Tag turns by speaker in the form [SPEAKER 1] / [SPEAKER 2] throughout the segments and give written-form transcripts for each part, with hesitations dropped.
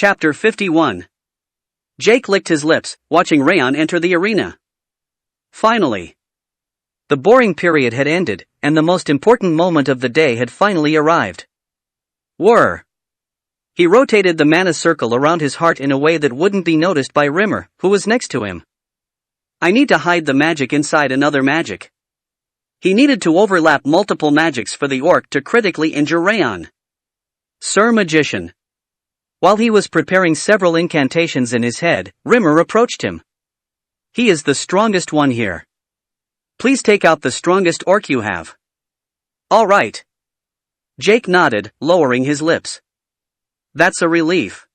[SPEAKER 1] Chapter 51. Jake licked his lips, watching Raon enter the arena. Finally. The boring period had ended, and the most important moment of the day had finally arrived. Whir. He rotated the mana circle around his heart in a way that wouldn't be noticed by Rimmer, who was next to him. I need to hide the magic inside another magic. He needed to overlap multiple magics for the orc to critically injure Raon. Sir Magician. While he was preparing several incantations in his head, Rimmer approached him. He is the strongest one here. Please take out the strongest orc you have. All right. Jake nodded, lowering his lips. That's a relief.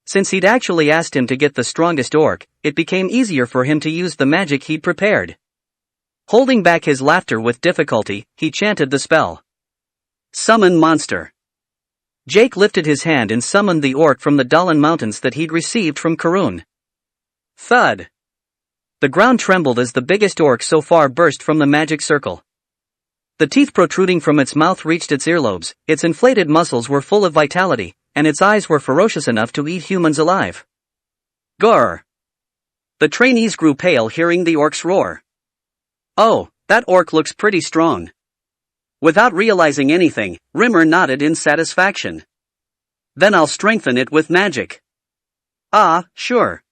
[SPEAKER 1] Since he'd actually asked him to get the strongest orc, it became easier for him to use the magic he'd prepared. Holding back his laughter with difficulty, he chanted the spell. Summon monster. Jake lifted his hand and summoned the orc from the Dalan Mountains that he'd received from Karun. Thud. The ground trembled as the biggest orc so far burst from the magic circle. The teeth protruding from its mouth reached its earlobes, its inflated muscles were full of vitality, and its eyes were ferocious enough to eat humans alive. Grr. The trainees grew pale hearing the orc's roar. Oh, that orc looks pretty strong. Without realizing anything, Rimmer nodded in satisfaction. Then I'll strengthen it with magic. Ah, sure.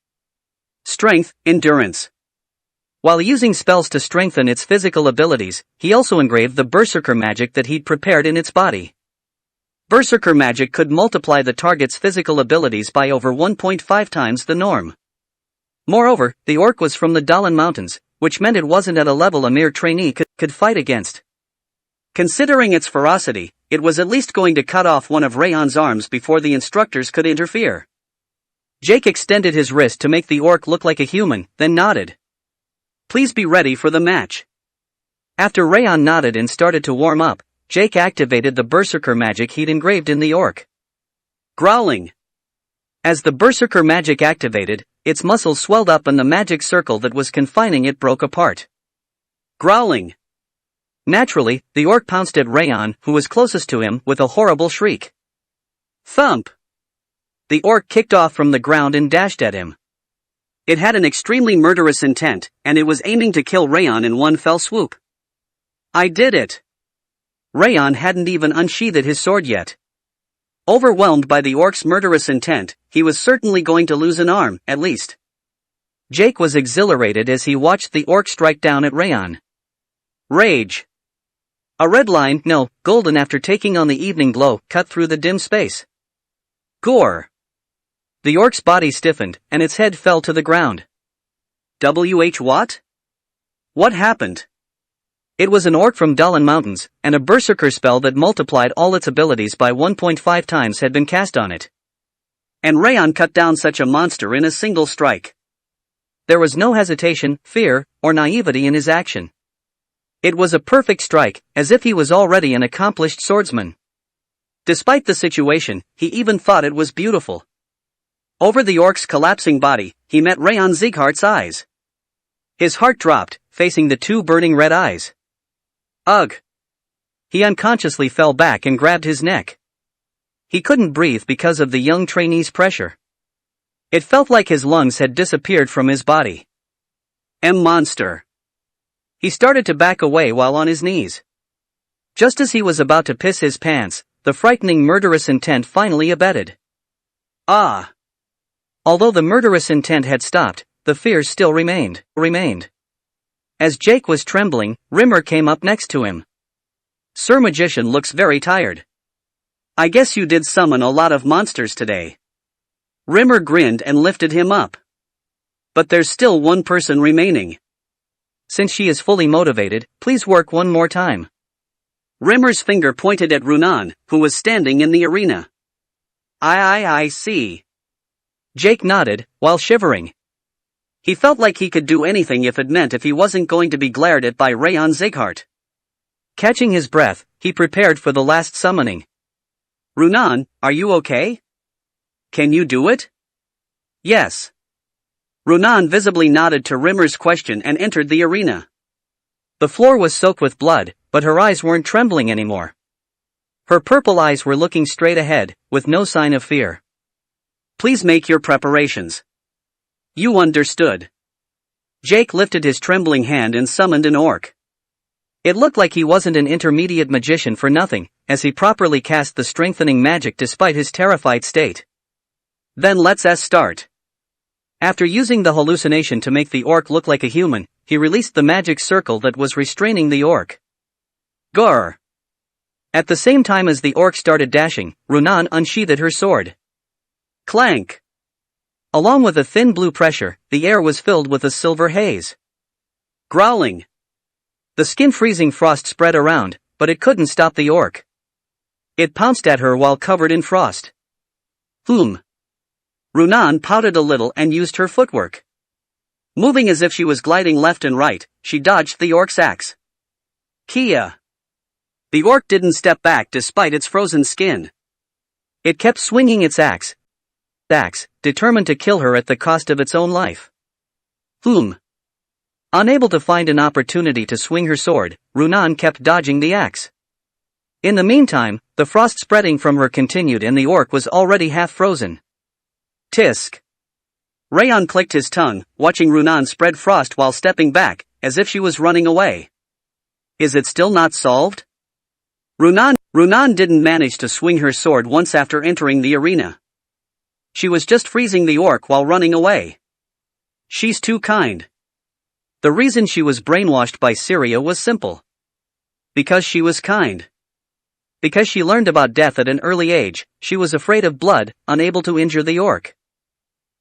[SPEAKER 1] Strength, endurance. While using spells to strengthen its physical abilities, he also engraved the berserker magic that he'd prepared in its body. Berserker magic could multiply the target's physical abilities by over 1.5 times the norm. Moreover, the orc was from the Dalan Mountains, which meant it wasn't at a level a mere trainee could fight against. Considering its ferocity, it was at least going to cut off one of Raon's arms before the instructors could interfere. Jake extended his wrist to make the orc look like a human, then nodded. Please be ready for the match. After Raon nodded and started to warm up, Jake activated the berserker magic he'd engraved in the orc. Growling. As the berserker magic activated, its muscles swelled up and the magic circle that was confining it broke apart. Growling. Naturally, the orc pounced at Raon, who was closest to him, with a horrible shriek. Thump! The orc kicked off from the ground and dashed at him. It had an extremely murderous intent, and it was aiming to kill Raon in one fell swoop. I did it! Raon hadn't even unsheathed his sword yet. Overwhelmed by the orc's murderous intent, he was certainly going to lose an arm, at least. Jake was exhilarated as he watched the orc strike down at Raon. Rage. A red line, no, golden after taking on the evening glow, cut through the dim space. Gore. The orc's body stiffened, and its head fell to the ground. What? What happened? It was an orc from Dalan Mountains, and a berserker spell that multiplied all its abilities by 1.5 times had been cast on it. And Raon cut down such a monster in a single strike. There was no hesitation, fear, or naivety in his action. It was a perfect strike, as if he was already an accomplished swordsman. Despite the situation, he even thought it was beautiful. Over the orc's collapsing body, he met Raon Zieghart's eyes. His heart dropped, facing the two burning red eyes. Ugh! He unconsciously fell back and grabbed his neck. He couldn't breathe because of the young trainee's pressure. It felt like his lungs had disappeared from his body. Monster! He started to back away while on his knees. Just as he was about to piss his pants, the frightening murderous intent finally abated. Ah! Although the murderous intent had stopped, the fear still remained. As Jake was trembling, Rimmer came up next to him. Sir Magician looks very tired. I guess you did summon a lot of monsters today. Rimmer grinned and lifted him up. But there's still one person remaining. Since she is fully motivated, please work one more time. Rimmer's finger pointed at Raon, who was standing in the arena. I see. Jake nodded, while shivering. He felt like he could do anything if it meant if he wasn't going to be glared at by Raon Zieghart. Catching his breath, he prepared for the last summoning. Raon, are you okay? Can you do it? Yes. Raon visibly nodded to Rimmer's question and entered the arena. The floor was soaked with blood, but her eyes weren't trembling anymore. Her purple eyes were looking straight ahead, with no sign of fear. Please make your preparations. You understood. Jake lifted his trembling hand and summoned an orc. It looked like he wasn't an intermediate magician for nothing, as he properly cast the strengthening magic despite his terrified state. Then let's start. After using the hallucination to make the orc look like a human, he released the magic circle that was restraining the orc. Grr! At the same time as the orc started dashing, Raon unsheathed her sword. Clank! Along with a thin blue pressure, the air was filled with a silver haze. Growling. The skin-freezing frost spread around, but it couldn't stop the orc. It pounced at her while covered in frost. Raon pouted a little and used her footwork. Moving as if she was gliding left and right, she dodged the orc's axe. Kia! The orc didn't step back despite its frozen skin. It kept swinging its axe, determined to kill her at the cost of its own life. Unable to find an opportunity to swing her sword, Raon kept dodging the axe. In the meantime, the frost spreading from her continued and the orc was already half frozen. Tisk! Raon clicked his tongue, watching Raon spread frost while stepping back, as if she was running away. Is it still not solved? Raon didn't manage to swing her sword once after entering the arena. She was just freezing the orc while running away. She's too kind. The reason she was brainwashed by Syria was simple. Because she was kind. Because she learned about death at an early age, she was afraid of blood, unable to injure the orc.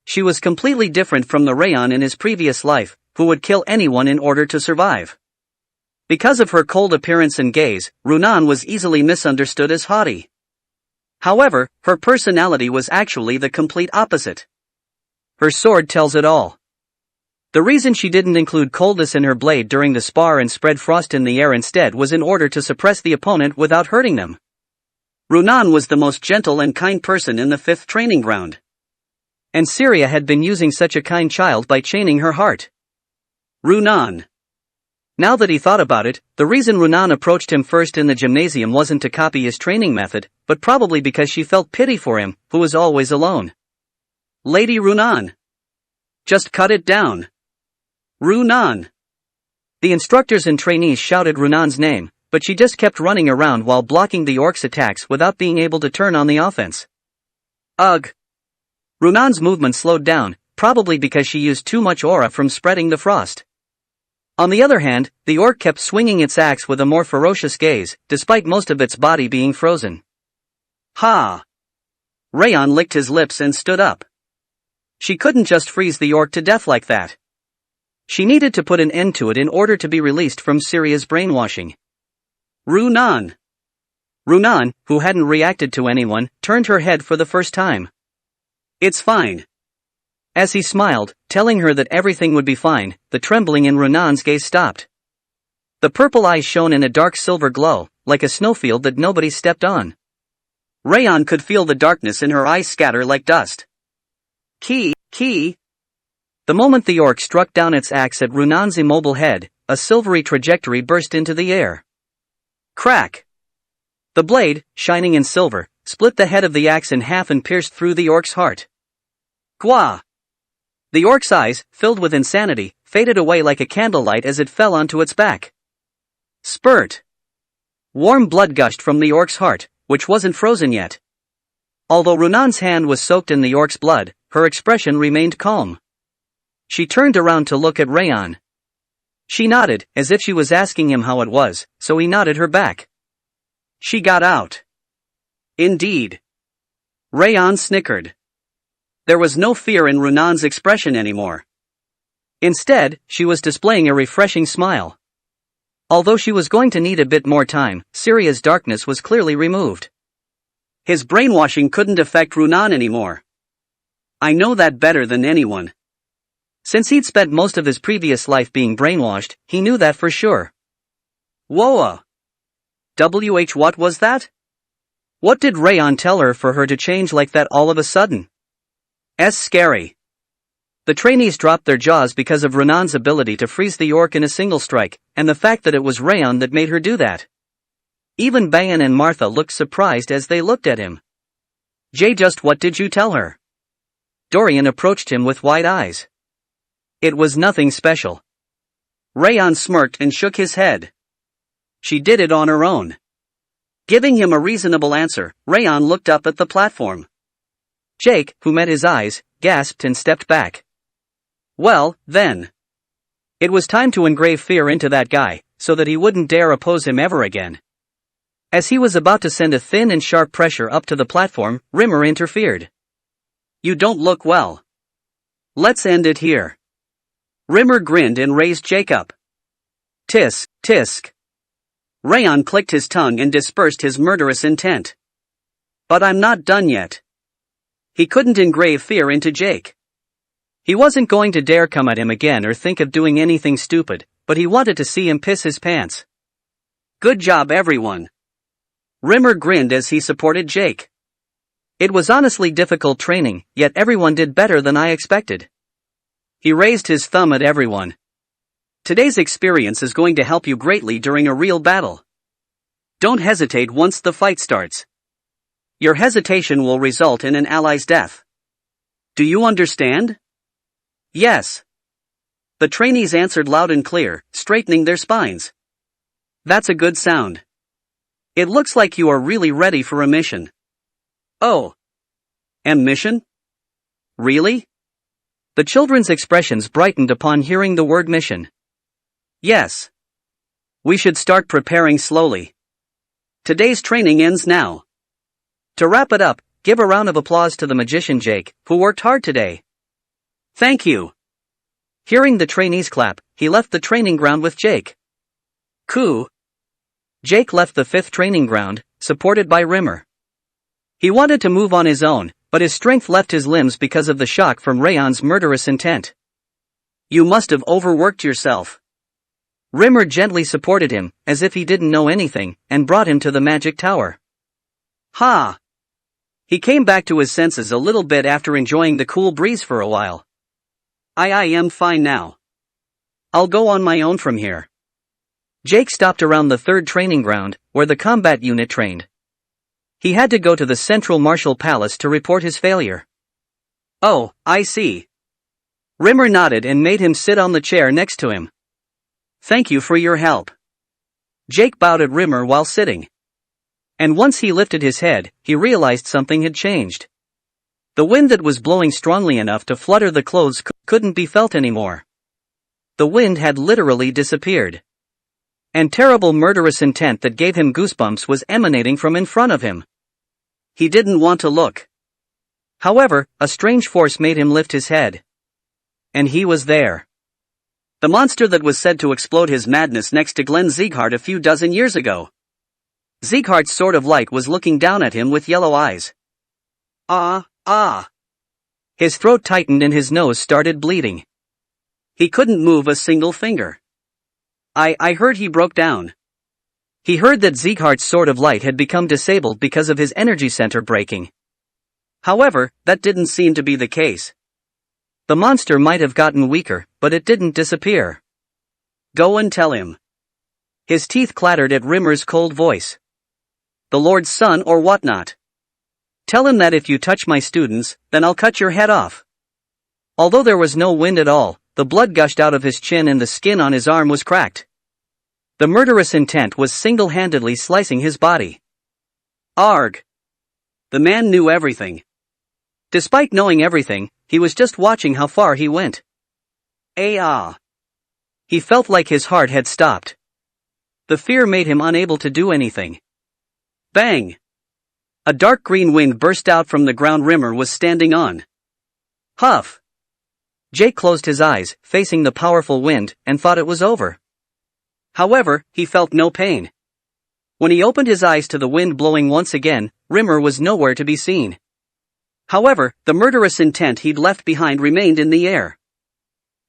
[SPEAKER 1] She was completely different from the Raon in his previous life, who would kill anyone in order to survive. Because of her cold appearance and gaze, Raon was easily misunderstood as haughty. However, her personality was actually the complete opposite. Her sword tells it all. The reason she didn't include coldness in her blade during the spar and spread frost in the air instead was in order to suppress the opponent without hurting them. Raon was the most gentle and kind person in the 5th training ground. And Syria had been using such a kind child by chaining her heart. Raon. Now that he thought about it, the reason Raon approached him first in the gymnasium wasn't to copy his training method, but probably because she felt pity for him, who was always alone. Lady Raon. Just cut it down. Raon. The instructors and trainees shouted Raon's name, but she just kept running around while blocking the orc's attacks without being able to turn on the offense. Ugh. Raon's movement slowed down, probably because she used too much aura from spreading the frost. On the other hand, the orc kept swinging its axe with a more ferocious gaze, despite most of its body being frozen. Ha! Raon licked his lips and stood up. She couldn't just freeze the orc to death like that. She needed to put an end to it in order to be released from Syria's brainwashing. Raon, who hadn't reacted to anyone, turned her head for the first time. It's fine. As he smiled, telling her that everything would be fine, the trembling in Raon's gaze stopped. The purple eyes shone in a dark silver glow, like a snowfield that nobody stepped on. Raon could feel the darkness in her eyes scatter like dust. Key. The moment the orc struck down its axe at Raon's immobile head, a silvery trajectory burst into the air. Crack! The blade, shining in silver, split the head of the axe in half and pierced through the orc's heart. Gwa! The orc's eyes, filled with insanity, faded away like a candlelight as it fell onto its back. Spurt! Warm blood gushed from the orc's heart, which wasn't frozen yet. Although Raon's hand was soaked in the orc's blood, her expression remained calm. She turned around to look at Raon. She nodded, as if she was asking him how it was, so he nodded her back. She got out. Indeed. Raon snickered. There was no fear in Raon's expression anymore. Instead, she was displaying a refreshing smile. Although she was going to need a bit more time, Syria's darkness was clearly removed. His brainwashing couldn't affect Raon anymore. I know that better than anyone. Since he'd spent most of his previous life being brainwashed, he knew that for sure. Whoa! What was that? What did Raon tell her for her to change like that all of a sudden? Scary. The trainees dropped their jaws because of Raon's ability to freeze the orc in a single strike, and the fact that it was Raon that made her do that. Even Bayan and Martha looked surprised as they looked at him. Just what did you tell her? Dorian approached him with wide eyes. It was nothing special. Raon smirked and shook his head. She did it on her own. Giving him a reasonable answer, Raon looked up at the platform. Jake, who met his eyes, gasped and stepped back. Well, then. It was time to engrave fear into that guy, so that he wouldn't dare oppose him ever again. As he was about to send a thin and sharp pressure up to the platform, Rimmer interfered. You don't look well. Let's end it here. Rimmer grinned and raised Jake up. Tisk, tisk. Raon clicked his tongue and dispersed his murderous intent. But I'm not done yet. He couldn't engrave fear into Jake. He wasn't going to dare come at him again or think of doing anything stupid, but he wanted to see him piss his pants. Good job, everyone. Rimmer grinned as he supported Jake. It was honestly difficult training, yet everyone did better than I expected. He raised his thumb at everyone. Today's experience is going to help you greatly during a real battle. Don't hesitate once the fight starts. Your hesitation will result in an ally's death. Do you understand? Yes. The trainees answered loud and clear, straightening their spines. That's a good sound. It looks like you are really ready for a mission. Oh. Mission? Really? The children's expressions brightened upon hearing the word mission. Yes. We should start preparing slowly. Today's training ends now. To wrap it up, give a round of applause to the magician Jake, who worked hard today. Thank you. Hearing the trainees clap, he left the training ground with Jake. Coo. Jake left the 5th training ground, supported by Rimmer. He wanted to move on his own, but his strength left his limbs because of the shock from Raon's murderous intent. You must have overworked yourself. Rimmer gently supported him, as if he didn't know anything, and brought him to the magic tower. Ha! He came back to his senses a little bit after enjoying the cool breeze for a while. I am fine now. I'll go on my own from here. Jake stopped around the 3rd training ground, where the combat unit trained. He had to go to the Central Martial Palace to report his failure. Oh, I see. Rimmer nodded and made him sit on the chair next to him. Thank you for your help. Jake bowed at Rimmer while sitting. And once he lifted his head, he realized something had changed. The wind that was blowing strongly enough to flutter the clothes couldn't be felt anymore. The wind had literally disappeared. And terrible murderous intent that gave him goosebumps was emanating from in front of him. He didn't want to look. However, a strange force made him lift his head. And he was there. The monster that was said to explode his madness next to Glenn Sieghart a few dozen years ago. Sieghart's sword of light was looking down at him with yellow eyes. Ah. His throat tightened and his nose started bleeding. He couldn't move a single finger. I heard he broke down. He heard that Sieghart's sword of light had become disabled because of his energy center breaking. However, that didn't seem to be the case. The monster might have gotten weaker, but it didn't disappear. Go and tell him. His teeth clattered at Rimmer's cold voice. The Lord's son or whatnot. Tell him that if you touch my students, then I'll cut your head off. Although there was no wind at all, the blood gushed out of his chin and the skin on his arm was cracked. The murderous intent was single-handedly slicing his body. Arg! The man knew everything. Despite knowing everything, he was just watching how far he went. He felt like his heart had stopped. The fear made him unable to do anything. Bang! A dark green wind burst out from the ground Rimmer was standing on. Huff! Jake closed his eyes, facing the powerful wind, and thought it was over. However, he felt no pain. When he opened his eyes to the wind blowing once again, Rimmer was nowhere to be seen. However, the murderous intent he'd left behind remained in the air.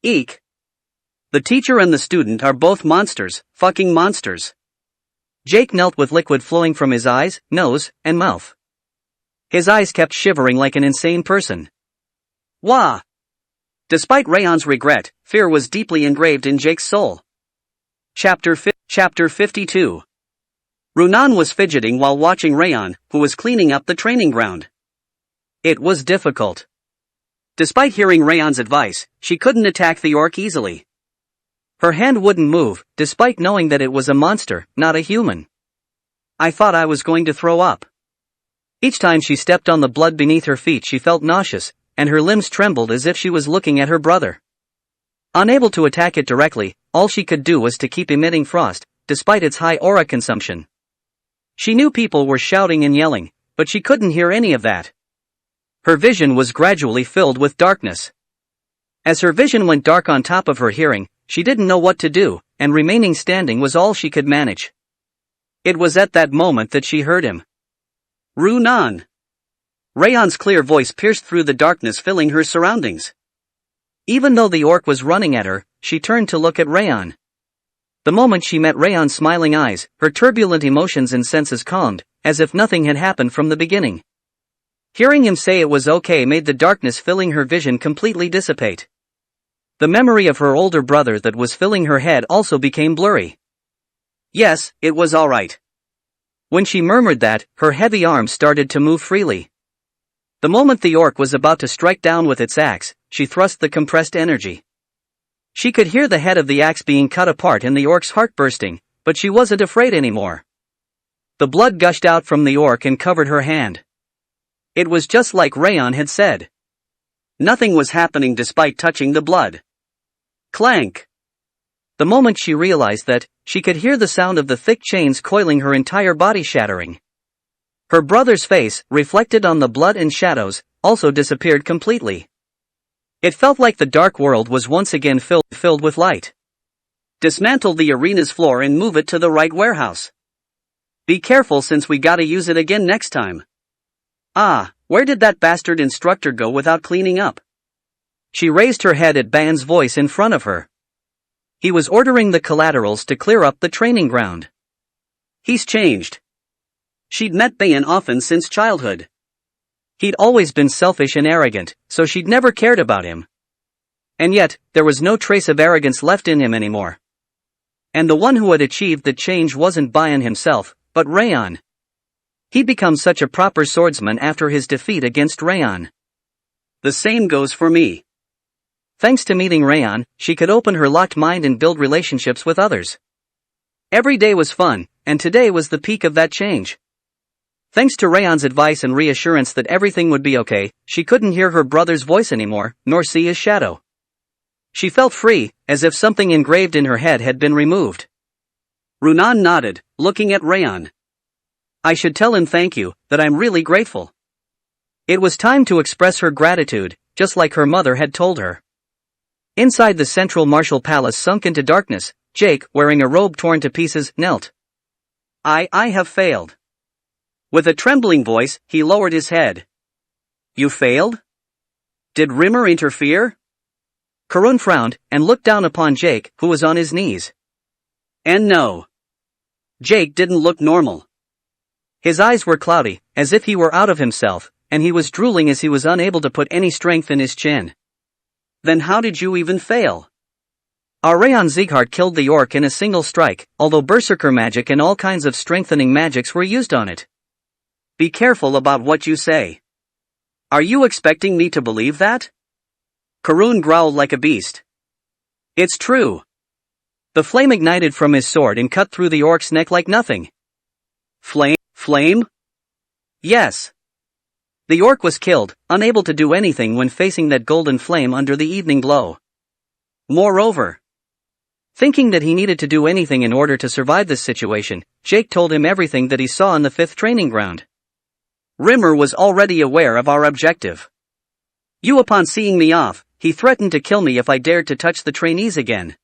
[SPEAKER 1] Eek! The teacher and the student are both monsters, fucking monsters. Jake knelt with liquid flowing from his eyes, nose, and mouth. His eyes kept shivering like an insane person. Wah! Despite Raon's regret, fear was deeply engraved in Jake's soul. Chapter 52. Runan was fidgeting while watching Raon, who was cleaning up the training ground. It was difficult. Despite hearing Raon's advice, she couldn't attack the orc easily. Her hand wouldn't move, despite knowing that it was a monster, not a human. I thought I was going to throw up. Each time she stepped on the blood beneath her feet she felt nauseous, and her limbs trembled as if she was looking at her brother. Unable to attack it directly, all she could do was to keep emitting frost, despite its high aura consumption. She knew people were shouting and yelling, but she couldn't hear any of that. Her vision was gradually filled with darkness. As her vision went dark on top of her hearing, she didn't know what to do, and remaining standing was all she could manage. It was at that moment that she heard him. Runan. Raon's clear voice pierced through the darkness filling her surroundings. Even though the orc was running at her, she turned to look at Raon. The moment she met Raon's smiling eyes, her turbulent emotions and senses calmed, as if nothing had happened from the beginning. Hearing him say it was okay made the darkness filling her vision completely dissipate. The memory of her older brother that was filling her head also became blurry. Yes, it was all right. When she murmured that, her heavy arms started to move freely. The moment the orc was about to strike down with its axe, she thrust the compressed energy. She could hear the head of the axe being cut apart and the orc's heart bursting, but she wasn't afraid anymore. The blood gushed out from the orc and covered her hand. It was just like Raon had said. Nothing was happening despite touching the blood. Clank! The moment she realized that, she could hear the sound of the thick chains coiling her entire body shattering. Her brother's face, reflected on the blood and shadows, also disappeared completely. It felt like the dark world was once again filled with light. Dismantle the arena's floor and move it to the right warehouse. Be careful since we gotta use it again next time. Ah, where did that bastard instructor go without cleaning up? She raised her head at Ban's voice in front of her. He was ordering the collaterals to clear up the training ground. He's changed. She'd met Ban often since childhood. He'd always been selfish and arrogant, so she'd never cared about him. And yet, there was no trace of arrogance left in him anymore. And the one who had achieved the change wasn't Ban himself, but Raon. He'd become such a proper swordsman after his defeat against Raon. The same goes for me. Thanks to meeting Raon, she could open her locked mind and build relationships with others. Every day was fun, and today was the peak of that change. Thanks to Raon's advice and reassurance that everything would be okay, she couldn't hear her brother's voice anymore, nor see his shadow. She felt free, as if something engraved in her head had been removed. Runan nodded, looking at Raon. I should tell him thank you, that I'm really grateful. It was time to express her gratitude, just like her mother had told her. Inside the central martial palace sunk into darkness, Jake, wearing a robe torn to pieces, knelt. I have failed. With a trembling voice, he lowered his head. You failed? Did Rimmer interfere? Karun frowned, and looked down upon Jake, who was on his knees. And no. Jake didn't look normal. His eyes were cloudy, as if he were out of himself, and he was drooling as he was unable to put any strength in his chin. Then how did you even fail? Our Raon Zieghart killed the orc in a single strike, although berserker magic and all kinds of strengthening magics were used on it. Be careful about what you say. Are you expecting me to believe that? Karun growled like a beast. It's true. The flame ignited from his sword and cut through the orc's neck like nothing. Flame? Yes. The orc was killed, unable to do anything when facing that golden flame under the evening glow. Moreover, thinking that he needed to do anything in order to survive this situation, Jake told him everything that he saw on the 5th training ground. Rimmer was already aware of our objective. Upon seeing me off, he threatened to kill me if I dared to touch the trainees again.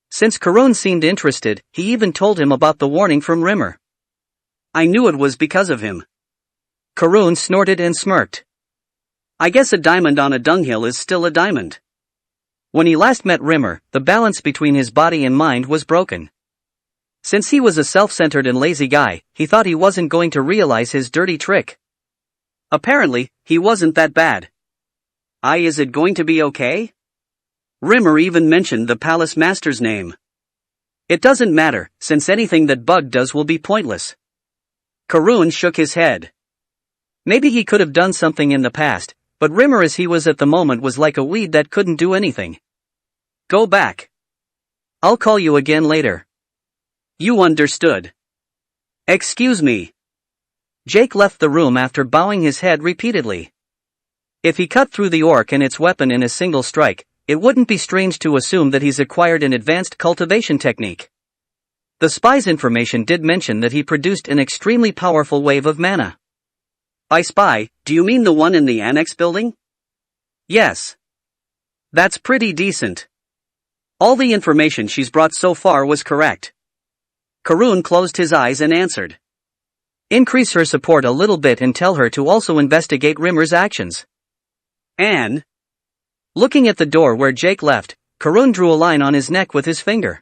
[SPEAKER 1] Since Karun seemed interested, he even told him about the warning from Rimmer. I knew it was because of him. Karun snorted and smirked. I guess a diamond on a dunghill is still a diamond. When he last met Rimmer, the balance between his body and mind was broken. Since he was a self-centered and lazy guy, he thought he wasn't going to realize his dirty trick. Apparently, he wasn't that bad. Is it going to be okay? Rimmer even mentioned the palace master's name. It doesn't matter, since anything that Bug does will be pointless. Karun shook his head. Maybe he could have done something in the past, but Rimmer as he was at the moment was like a weed that couldn't do anything. Go back. I'll call you again later. You understood. Excuse me. Jake left the room after bowing his head repeatedly. If he cut through the orc and its weapon in a single strike, it wouldn't be strange to assume that he's acquired an advanced cultivation technique. The spy's information did mention that he produced an extremely powerful wave of mana. By spy, do you mean the one in the annex building? Yes. That's pretty decent. All the information she's brought so far was correct. Karun closed his eyes and answered. Increase her support a little bit and tell her to also investigate Rimmer's actions. And? Looking at the door where Jake left, Karun drew a line on his neck with his finger.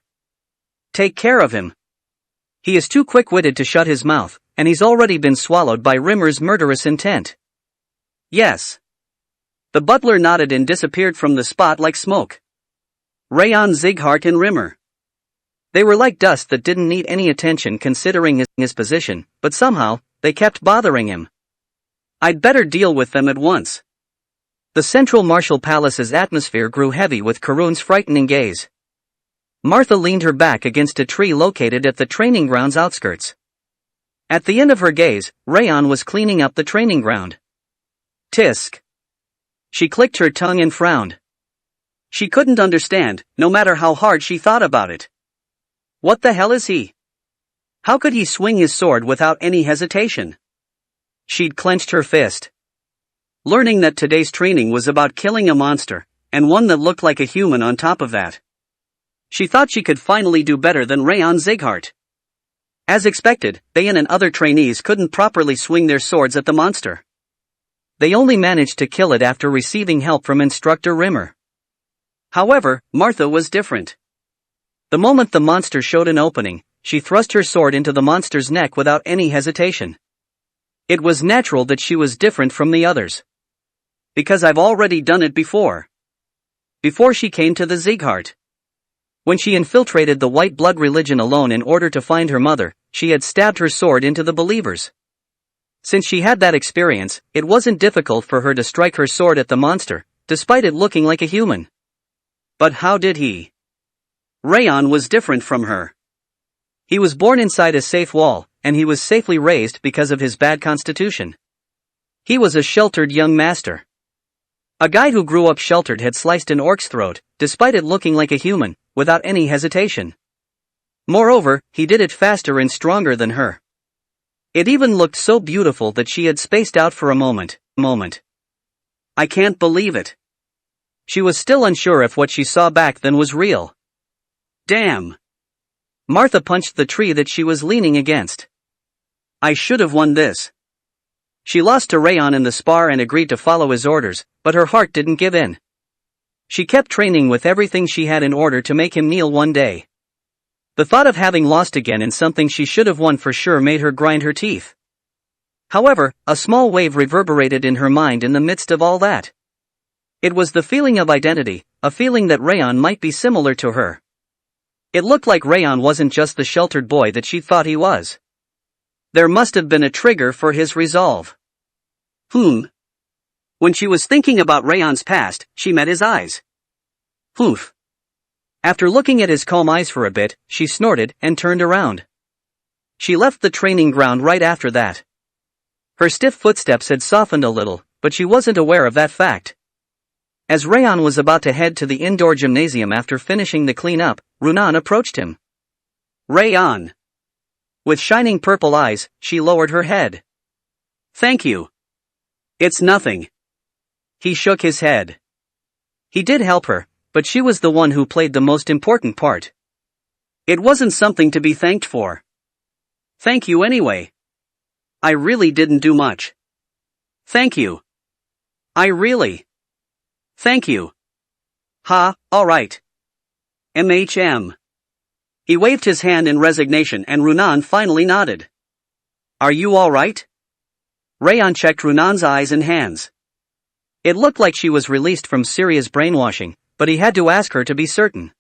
[SPEAKER 1] Take care of him. He is too quick-witted to shut his mouth, and he's already been swallowed by Rimmer's murderous intent. Yes. The butler nodded and disappeared from the spot like smoke. Raon, Zighart and Rimmer. They were like dust that didn't need any attention considering his position, but somehow, they kept bothering him. I'd better deal with them at once. The central martial palace's atmosphere grew heavy with Karun's frightening gaze. Martha leaned her back against a tree located at the training ground's outskirts. At the end of her gaze, Raon was cleaning up the training ground. Tisk. She clicked her tongue and frowned. She couldn't understand, no matter how hard she thought about it. What the hell is he? How could he swing his sword without any hesitation? She'd clenched her fist. Learning that today's training was about killing a monster, and one that looked like a human on top of that. She thought she could finally do better than Raon Zighart. As expected, Bayan and other trainees couldn't properly swing their swords at the monster. They only managed to kill it after receiving help from instructor Rimmer. However, Martha was different. The moment the monster showed an opening, she thrust her sword into the monster's neck without any hesitation. It was natural that she was different from the others. Because I've already done it before. Before she came to the Zighart. When she infiltrated the white blood religion alone in order to find her mother, she had stabbed her sword into the believers. Since she had that experience, it wasn't difficult for her to strike her sword at the monster, despite it looking like a human. But how did he? Raon was different from her. He was born inside a safe wall, and he was safely raised because of his bad constitution. He was a sheltered young master. A guy who grew up sheltered had sliced an orc's throat, despite it looking like a human, without any hesitation. Moreover, he did it faster and stronger than her. It even looked so beautiful that she had spaced out for a moment. I can't believe it. She was still unsure if what she saw back then was real. Damn. Martha punched the tree that she was leaning against. I should have won this. She lost to Raon in the spar and agreed to follow his orders, but her heart didn't give in. She kept training with everything she had in order to make him kneel one day. The thought of having lost again in something she should have won for sure made her grind her teeth. However, a small wave reverberated in her mind in the midst of all that. It was the feeling of identity, a feeling that Raon might be similar to her. It looked like Raon wasn't just the sheltered boy that she thought he was. There must have been a trigger for his resolve. When she was thinking about Raon's past, she met his eyes. Oof. After looking at his calm eyes for a bit, she snorted and turned around. She left the training ground right after that. Her stiff footsteps had softened a little, but she wasn't aware of that fact. As Raon was about to head to the indoor gymnasium after finishing the cleanup, Runan approached him. Raon. With shining purple eyes, she lowered her head. Thank you. It's nothing. He shook his head. He did help her, but she was the one who played the most important part. It wasn't something to be thanked for. Thank you anyway. I really didn't do much. Thank you. Thank you. Alright. MHM. He waved his hand in resignation and Runan finally nodded. Are you alright? Raon checked Runan's eyes and hands. It looked like she was released from serious brainwashing, but he had to ask her to be certain.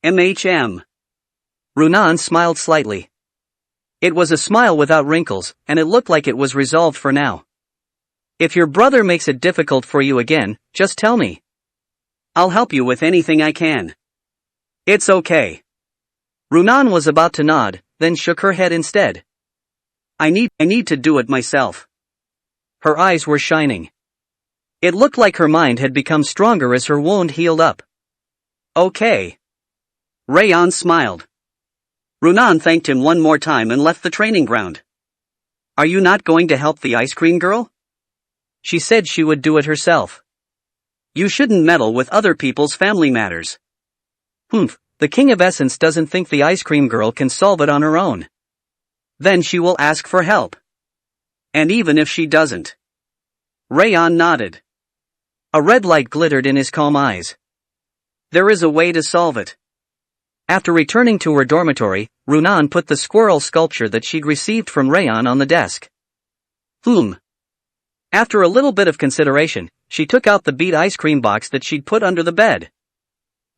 [SPEAKER 1] MHM. Runan smiled slightly. It was a smile without wrinkles, and it looked like it was resolved for now. If your brother makes it difficult for you again, just tell me. I'll help you with anything I can. It's okay. Runan was about to nod, then shook her head instead. I need to do it myself. Her eyes were shining. It looked like her mind had become stronger as her wound healed up. Okay. Raon smiled. Runan thanked him one more time and left the training ground. Are you not going to help the ice cream girl? She said she would do it herself. You shouldn't meddle with other people's family matters. The King of Essence doesn't think the ice cream girl can solve it on her own. Then she will ask for help. And even if she doesn't. Raon nodded. A red light glittered in his calm eyes. There is a way to solve it. After returning to her dormitory, Runan put the squirrel sculpture that she'd received from Raon on the desk. After a little bit of consideration, she took out the beet ice cream box that she'd put under the bed.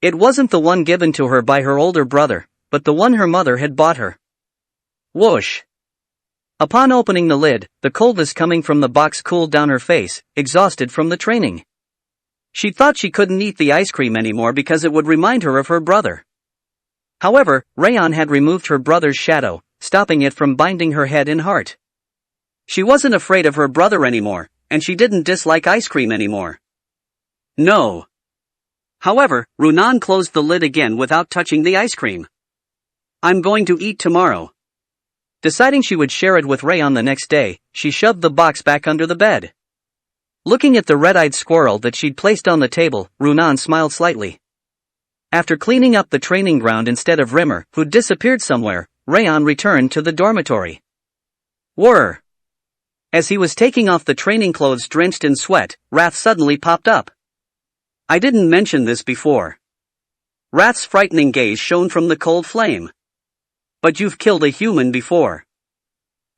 [SPEAKER 1] It wasn't the one given to her by her older brother, but the one her mother had bought her. Whoosh! Upon opening the lid, the coldness coming from the box cooled down her face, exhausted from the training. She thought she couldn't eat the ice cream anymore because it would remind her of her brother. However, Raon had removed her brother's shadow, stopping it from binding her head and heart. She wasn't afraid of her brother anymore, and she didn't dislike ice cream anymore. No. However, Runan closed the lid again without touching the ice cream. I'm going to eat tomorrow. Deciding she would share it with Raon the next day, she shoved the box back under the bed. Looking at the red-eyed squirrel that she'd placed on the table, Runan smiled slightly. After cleaning up the training ground instead of Rimmer, who'd disappeared somewhere, Raon returned to the dormitory. Whir! As he was taking off the training clothes drenched in sweat, Wrath suddenly popped up. I didn't mention this before. Wrath's frightening gaze shone from the cold flame. But you've killed a human before.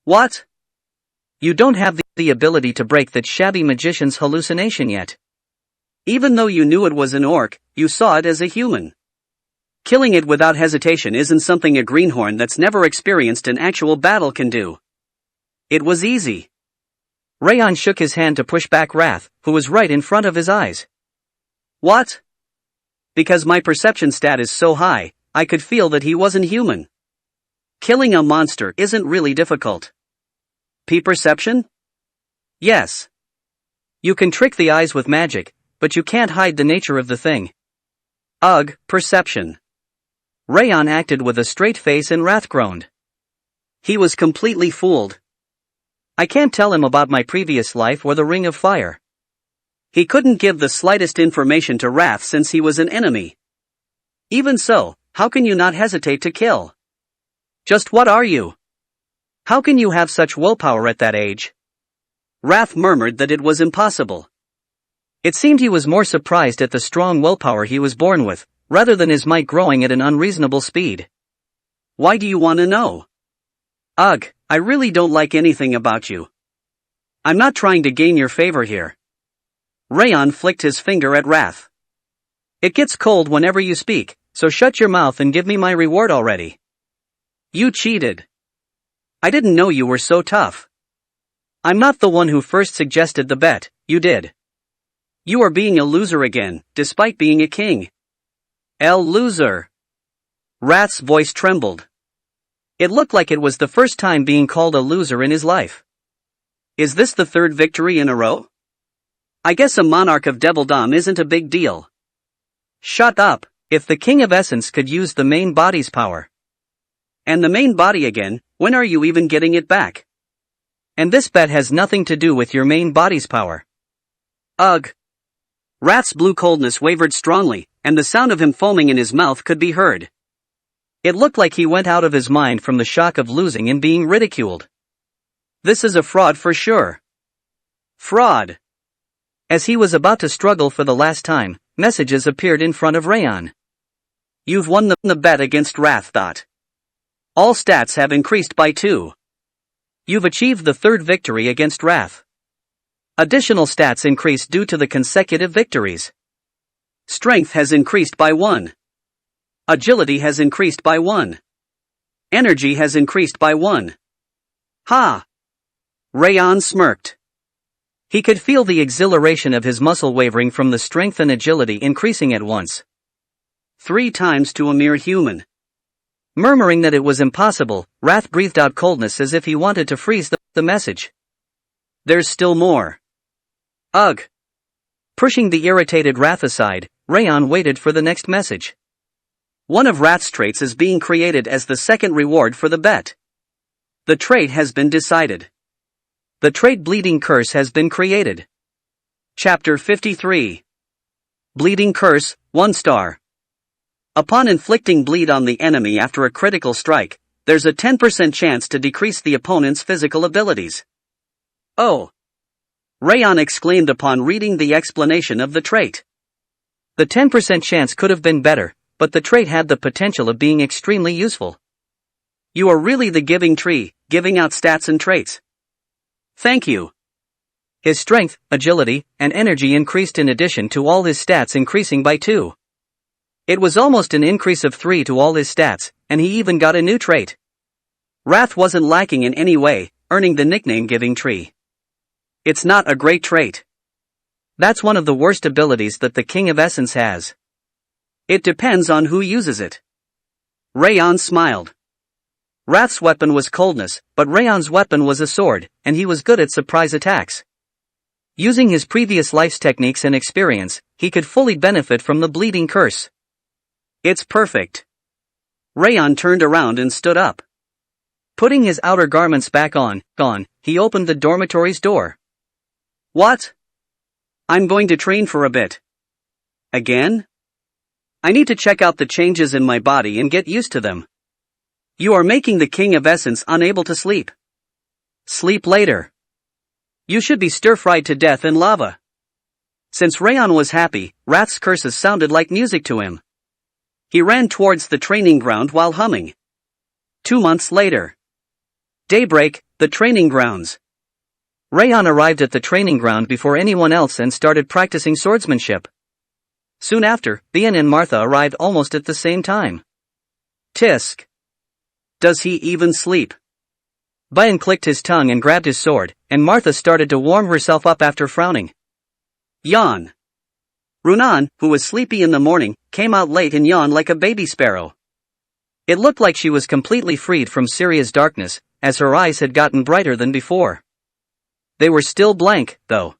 [SPEAKER 1] What? You don't have the ability to break that shabby magician's hallucination yet. Even though you knew it was an orc, you saw it as a human. Killing it without hesitation isn't something a greenhorn that's never experienced an actual battle can do. It was easy. Raon shook his hand to push back Wrath, who was right in front of his eyes. What? Because my perception stat is so high, I could feel that he wasn't human. Killing a monster isn't really difficult. Perception? Yes. You can trick the eyes with magic, but you can't hide the nature of the thing. Ugh, perception. Raon acted with a straight face and Wrath groaned. He was completely fooled. I can't tell him about my previous life or the Ring of Fire. He couldn't give the slightest information to Wrath since he was an enemy. Even so, how can you not hesitate to kill? Just what are you? How can you have such willpower at that age? Wrath murmured that it was impossible. It seemed he was more surprised at the strong willpower he was born with, rather than his might growing at an unreasonable speed. Why do you want to know? Ugh, I really don't like anything about you. I'm not trying to gain your favor here. Raon flicked his finger at Wrath. It gets cold whenever you speak, so shut your mouth and give me my reward already. You cheated. I didn't know you were so tough. I'm not the one who first suggested the bet, you did. You are being a loser again, despite being a king. Loser. Wrath's voice trembled. It looked like it was the first time being called a loser in his life. Is this the third victory in a row? I guess a monarch of Devilldom isn't a big deal. Shut up. If the King of Essence could use the main body's power. And the main body again, when are you even getting it back? And this bet has nothing to do with your main body's power. Ugh. Wrath's blue coldness wavered strongly, and the sound of him foaming in his mouth could be heard. It looked like he went out of his mind from the shock of losing and being ridiculed. This is a fraud for sure. Fraud. As he was about to struggle for the last time, messages appeared in front of Raon. You've won the bet against Wrath. All stats have increased by 2. You've achieved the third victory against Wrath. Additional stats increased due to the consecutive victories. Strength has increased by 1. Agility has increased by 1. Energy has increased by 1. Ha! Raon smirked. He could feel the exhilaration of his muscle wavering from the strength and agility increasing at once. 3 times to a mere human. Murmuring that it was impossible, Wrath breathed out coldness as if he wanted to freeze the message. There's still more. Ugh. Pushing the irritated Wrath aside, Raon waited for the next message. One of Wrath's traits is being created as the second reward for the bet. The trait has been decided. The trait Bleeding Curse has been created. Chapter 53. Bleeding Curse, 1 star. Upon inflicting bleed on the enemy after a critical strike, there's a 10% chance to decrease the opponent's physical abilities. Oh! Raon exclaimed upon reading the explanation of the trait. The 10% chance could have been better, but the trait had the potential of being extremely useful. You are really the giving tree, giving out stats and traits. Thank you. His strength, agility, and energy increased in addition to all his stats increasing by 2. It was almost an increase of 3 to all his stats, and he even got a new trait. Wrath wasn't lacking in any way, earning the nickname Giving Tree. It's not a great trait. That's one of the worst abilities that the King of Essence has. It depends on who uses it. Raon smiled. Wrath's weapon was coldness, but Raon's weapon was a sword, and he was good at surprise attacks. Using his previous life's techniques and experience, he could fully benefit from the Bleeding Curse. It's perfect. Raon turned around and stood up. Putting his outer garments back on, he opened the dormitory's door. What? I'm going to train for a bit. Again? I need to check out the changes in my body and get used to them. You are making the King of Essence unable to sleep. Sleep later. You should be stir-fried to death in lava. Since Raon was happy, Wrath's curses sounded like music to him. He ran towards the training ground while humming. 2 months later. Daybreak, the training grounds. Raon arrived at the training ground before anyone else and started practicing swordsmanship. Soon after, Bian and Martha arrived almost at the same time. Tisk. Does he even sleep? Bian clicked his tongue and grabbed his sword, and Martha started to warm herself up after frowning. Yawn. Runan, who was sleepy in the morning, came out late and yawned like a baby sparrow. It looked like she was completely freed from serious darkness, as her eyes had gotten brighter than before. They were still blank, though.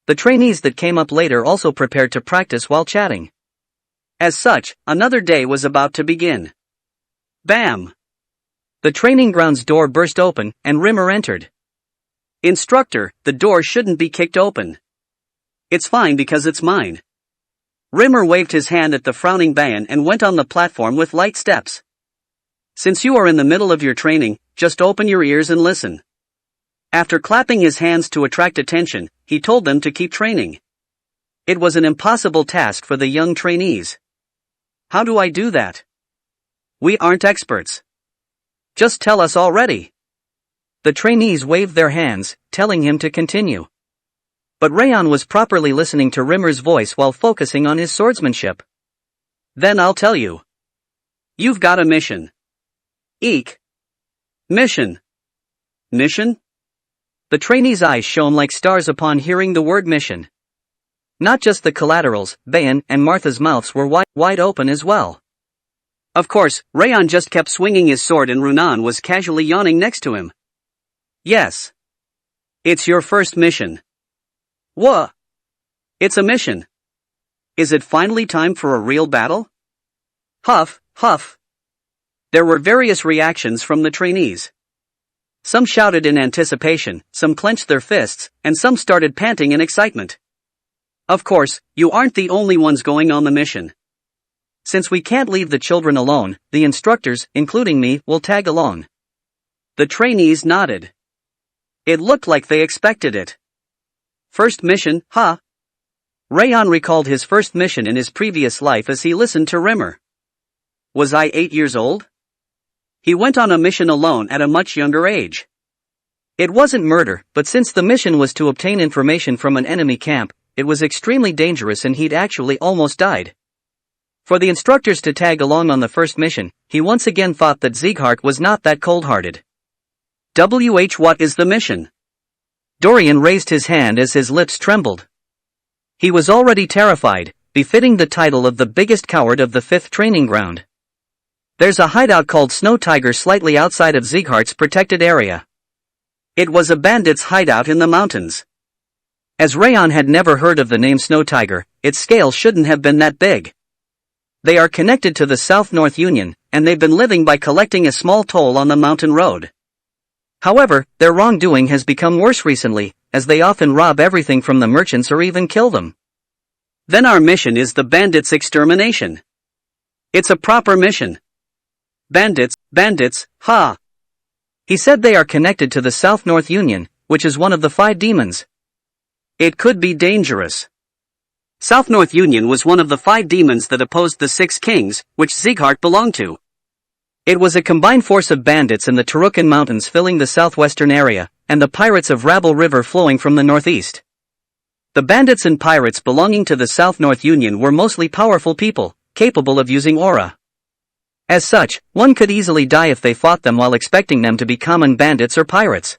[SPEAKER 1] The trainees that came up later also prepared to practice while chatting. As such, another day was about to begin. Bam! The training ground's door burst open, and Rimmer entered. Instructor, the door shouldn't be kicked open. It's fine because it's mine. Rimmer waved his hand at the frowning Bayan and went on the platform with light steps. Since you are in the middle of your training, just open your ears and listen. After clapping his hands to attract attention, he told them to keep training. It was an impossible task for the young trainees. How do I do that? We aren't experts. Just tell us already. The trainees waved their hands, telling him to continue. But Raon was properly listening to Rimmer's voice while focusing on his swordsmanship. Then I'll tell you. You've got a mission. Eek. Mission. Mission? The trainee's eyes shone like stars upon hearing the word mission. Not just the collaterals, Bayan and Martha's mouths were wide open as well. Of course, Raon just kept swinging his sword and Runan was casually yawning next to him. Yes. It's your first mission. What? It's a mission. Is it finally time for a real battle? Huff, huff. There were various reactions from the trainees. Some shouted in anticipation, some clenched their fists, and some started panting in excitement. Of course, you aren't the only ones going on the mission. Since we can't leave the children alone, the instructors, including me, will tag along. The trainees nodded. It looked like they expected it. First mission, huh? Raon recalled his first mission in his previous life as he listened to Rimmer. Was I 8 years old? He went on a mission alone at a much younger age. It wasn't murder, but since the mission was to obtain information from an enemy camp, it was extremely dangerous and he'd actually almost died. For the instructors to tag along on the first mission, he once again thought that Sieghart was not that cold-hearted. What is the mission? Dorian raised his hand as his lips trembled. He was already terrified, befitting the title of the biggest coward of the 5th training ground. There's a hideout called Snow Tiger slightly outside of Sieghart's protected area. It was a bandit's hideout in the mountains. As Raon had never heard of the name Snow Tiger, its scale shouldn't have been that big. They are connected to the South-North Union, and they've been living by collecting a small toll on the mountain road. However, their wrongdoing has become worse recently, as they often rob everything from the merchants or even kill them. Then our mission is the bandits' extermination. It's a proper mission. Bandits, ha! He said they are connected to the South-North Union, which is one of the 5 demons. It could be dangerous. South-North Union was one of the 5 demons that opposed the 6 kings, which Sieghart belonged to. It was a combined force of bandits in the Tarukan Mountains filling the southwestern area, and the pirates of Rabble River flowing from the northeast. The bandits and pirates belonging to the South-North Union were mostly powerful people, capable of using aura. As such, one could easily die if they fought them while expecting them to be common bandits or pirates.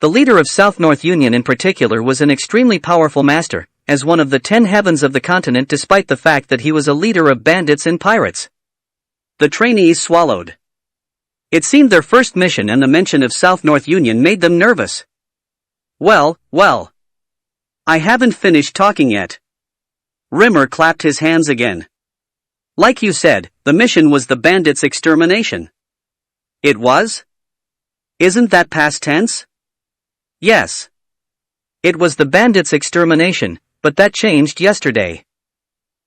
[SPEAKER 1] The leader of South-North Union in particular was an extremely powerful master, as one of the 10 heavens of the continent despite the fact that he was a leader of bandits and pirates. The trainees swallowed. It seemed their first mission and the mention of South-North Union made them nervous. Well. I haven't finished talking yet. Rimmer clapped his hands again. Like you said, the mission was the bandits' extermination. It was? Isn't that past tense? Yes. It was the bandits' extermination, but that changed yesterday.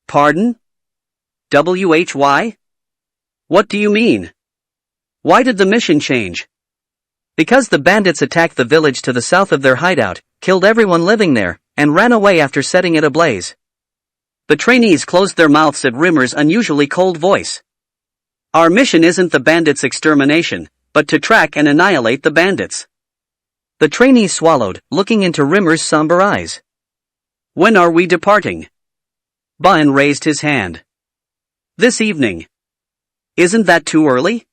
[SPEAKER 1] Pardon? WHY? What do you mean? Why did the mission change? Because the bandits attacked the village to the south of their hideout, killed everyone living there, and ran away after setting it ablaze. The trainees closed their mouths at Rimmer's unusually cold voice. Our mission isn't the bandits' extermination, but to track and annihilate the bandits. The trainees swallowed, looking into Rimmer's somber eyes. When are we departing? Baen raised his hand. This evening. Isn't that too early?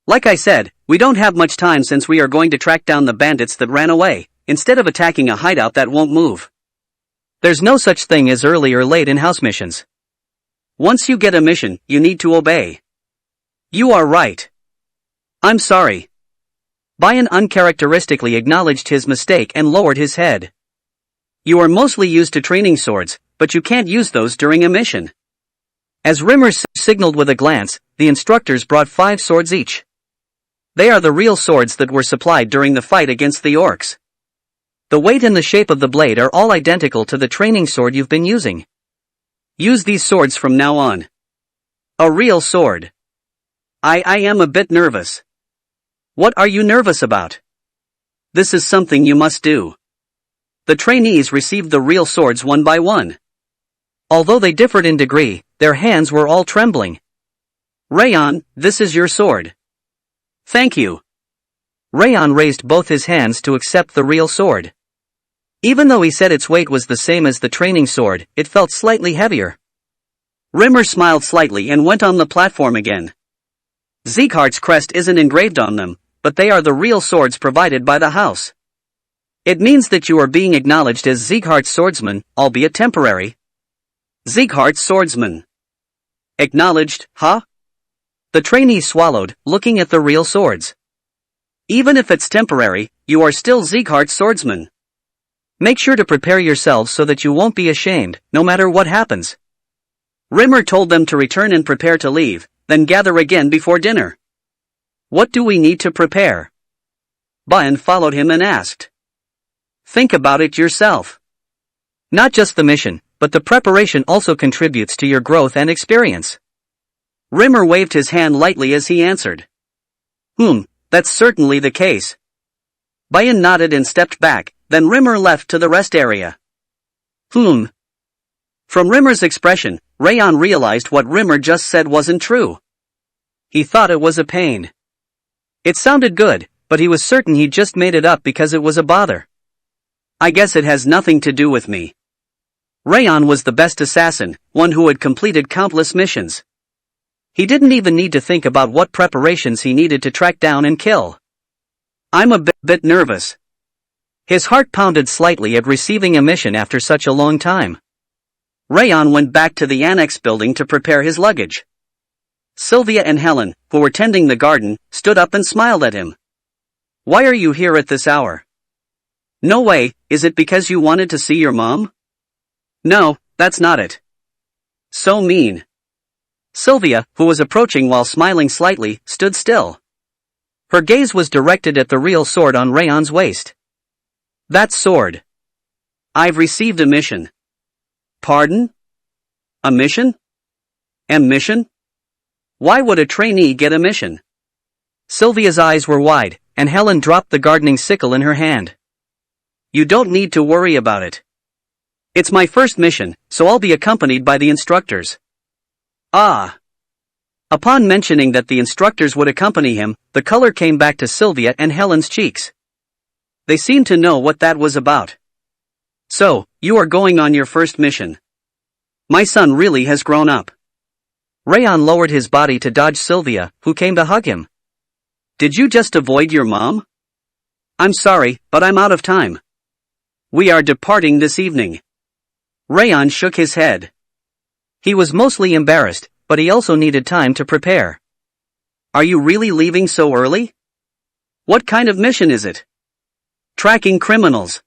[SPEAKER 1] Like I said, we don't have much time since we are going to track down the bandits that ran away, instead of attacking a hideout that won't move. There's no such thing as early or late in house missions. Once you get a mission, you need to obey. You are right. I'm sorry. Baen uncharacteristically acknowledged his mistake and lowered his head. You are mostly used to training swords, but you can't use those during a mission. As Rimmer signaled with a glance, the instructors brought 5 swords each. They are the real swords that were supplied during the fight against the orcs. The weight and the shape of the blade are all identical to the training sword you've been using. Use these swords from now on. A real sword. I am a bit nervous. What are you nervous about? This is something you must do. The trainees received the real swords one by one. Although they differed in degree, their hands were all trembling. Raon, this is your sword. Thank you. Raon raised both his hands to accept the real sword. Even though he said its weight was the same as the training sword, it felt slightly heavier. Rimmer smiled slightly and went on the platform again. Sieghart's crest isn't engraved on them, but they are the real swords provided by the house. It means that you are being acknowledged as Sieghart's swordsman, albeit temporary. Sieghart's swordsman. Acknowledged, huh? The trainee swallowed, looking at the real swords. Even if it's temporary, you are still Sieghart's swordsman. Make sure to prepare yourselves so that you won't be ashamed, no matter what happens. Rimmer told them to return and prepare to leave, then gather again before dinner. What do we need to prepare? Baen followed him and asked. Think about it yourself. Not just the mission, but the preparation also contributes to your growth and experience. Rimmer waved his hand lightly as he answered. That's certainly the case. Baen nodded and stepped back, then Rimmer left to the rest area. From Rimmer's expression, Raon realized what Rimmer just said wasn't true. He thought it was a pain. It sounded good, but he was certain he just made it up because it was a bother. I guess it has nothing to do with me. Raon was the best assassin, one who had completed countless missions. He didn't even need to think about what preparations he needed to track down and kill. I'm a bit nervous. His heart pounded slightly at receiving a mission after such a long time. Raon went back to the annex building to prepare his luggage. Sylvia and Helen, who were tending the garden, stood up and smiled at him. "Why are you here at this hour?" "No way, is it because you wanted to see your mom?" "No, that's not it." "So mean." Sylvia, who was approaching while smiling slightly, stood still. Her gaze was directed at the real sword on Raon's waist. "That sword. I've received a mission." "Pardon? A mission? A mission? Why would a trainee get a mission?" Sylvia's eyes were wide, and Helen dropped the gardening sickle in her hand. "You don't need to worry about it. It's my first mission, so I'll be accompanied by the instructors." "Ah." Upon mentioning that the instructors would accompany him, the color came back to Sylvia and Helen's cheeks. They seemed to know what that was about. "So, you are going on your first mission. My son really has grown up." Raon lowered his body to dodge Sylvia, who came to hug him. "Did you just avoid your mom?" "I'm sorry, but I'm out of time. We are departing this evening." Raon shook his head. He was mostly embarrassed, but he also needed time to prepare. "Are you really leaving so early? What kind of mission is it?" "Tracking criminals."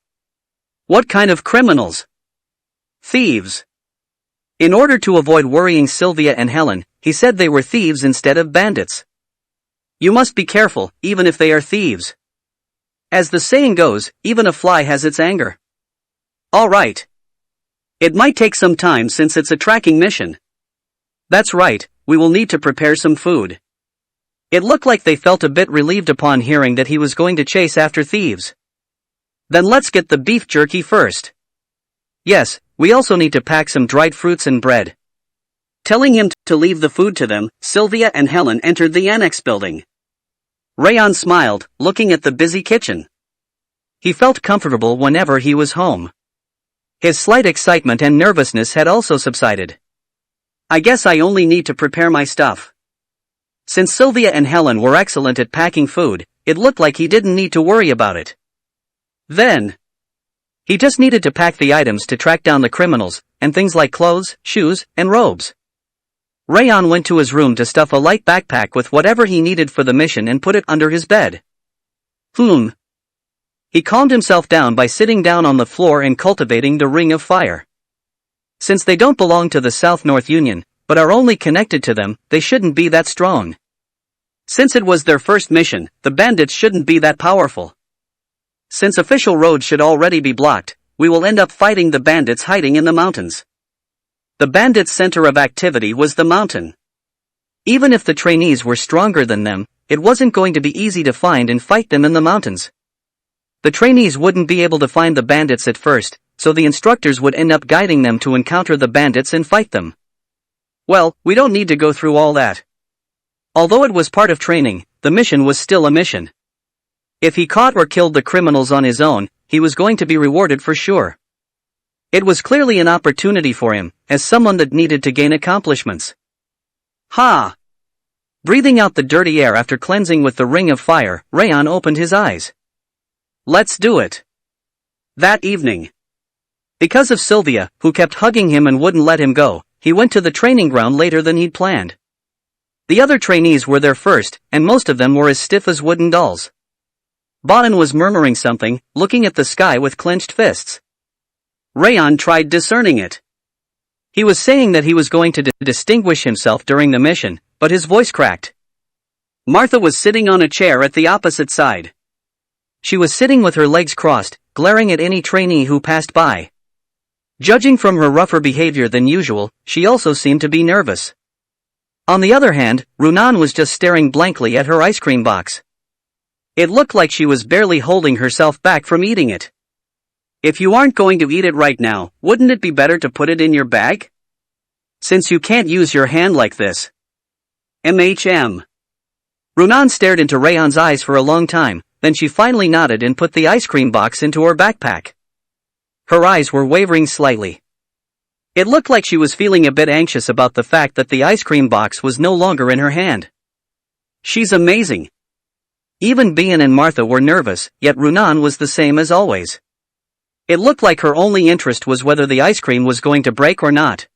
[SPEAKER 1] "What kind of criminals?" "Thieves." In order to avoid worrying Sylvia and Helen, he said they were thieves instead of bandits. "You must be careful, even if they are thieves. As the saying goes, even a fly has its anger." "All right. It might take some time since it's a tracking mission." "That's right, we will need to prepare some food." It looked like they felt a bit relieved upon hearing that he was going to chase after thieves. "Then let's get the beef jerky first." "Yes, we also need to pack some dried fruits and bread." Telling him to leave the food to them, Sylvia and Helen entered the annex building. Raon smiled, looking at the busy kitchen. He felt comfortable whenever he was home. His slight excitement and nervousness had also subsided. "I guess I only need to prepare my stuff." Since Sylvia and Helen were excellent at packing food, it looked like he didn't need to worry about it. Then, he just needed to pack the items to track down the criminals, and things like clothes, shoes, and robes. Raon went to his room to stuff a light backpack with whatever he needed for the mission and put it under his bed. He calmed himself down by sitting down on the floor and cultivating the ring of fire. Since they don't belong to the South-North Union, but are only connected to them, they shouldn't be that strong. Since it was their first mission, the bandits shouldn't be that powerful. Since official roads should already be blocked, we will end up fighting the bandits hiding in the mountains. The bandits' center of activity was the mountain. Even if the trainees were stronger than them, it wasn't going to be easy to find and fight them in the mountains. The trainees wouldn't be able to find the bandits at first, so the instructors would end up guiding them to encounter the bandits and fight them. Well, we don't need to go through all that. Although it was part of training, the mission was still a mission. If he caught or killed the criminals on his own, he was going to be rewarded for sure. It was clearly an opportunity for him, as someone that needed to gain accomplishments. Ha! Breathing out the dirty air after cleansing with the ring of fire, Raon opened his eyes. Let's do it. That evening, because of Sylvia, who kept hugging him and wouldn't let him go, he went to the training ground later than he'd planned. The other trainees were there first, and most of them were as stiff as wooden dolls. Bonin was murmuring something, looking at the sky with clenched fists. Raon tried discerning it. He was saying that he was going to distinguish himself during the mission, but his voice cracked. Martha was sitting on a chair at the opposite side. She was sitting with her legs crossed, glaring at any trainee who passed by. Judging from her rougher behavior than usual, she also seemed to be nervous. On the other hand, Raon was just staring blankly at her ice cream box. It looked like she was barely holding herself back from eating it. If you aren't going to eat it right now, wouldn't it be better to put it in your bag? Since you can't use your hand like this. Raon stared into Raon's eyes for a long time, then she finally nodded and put the ice cream box into her backpack. Her eyes were wavering slightly. It looked like she was feeling a bit anxious about the fact that the ice cream box was no longer in her hand. She's amazing. Even Bian and Martha were nervous, yet Runan was the same as always. It looked like her only interest was whether the ice cream was going to break or not.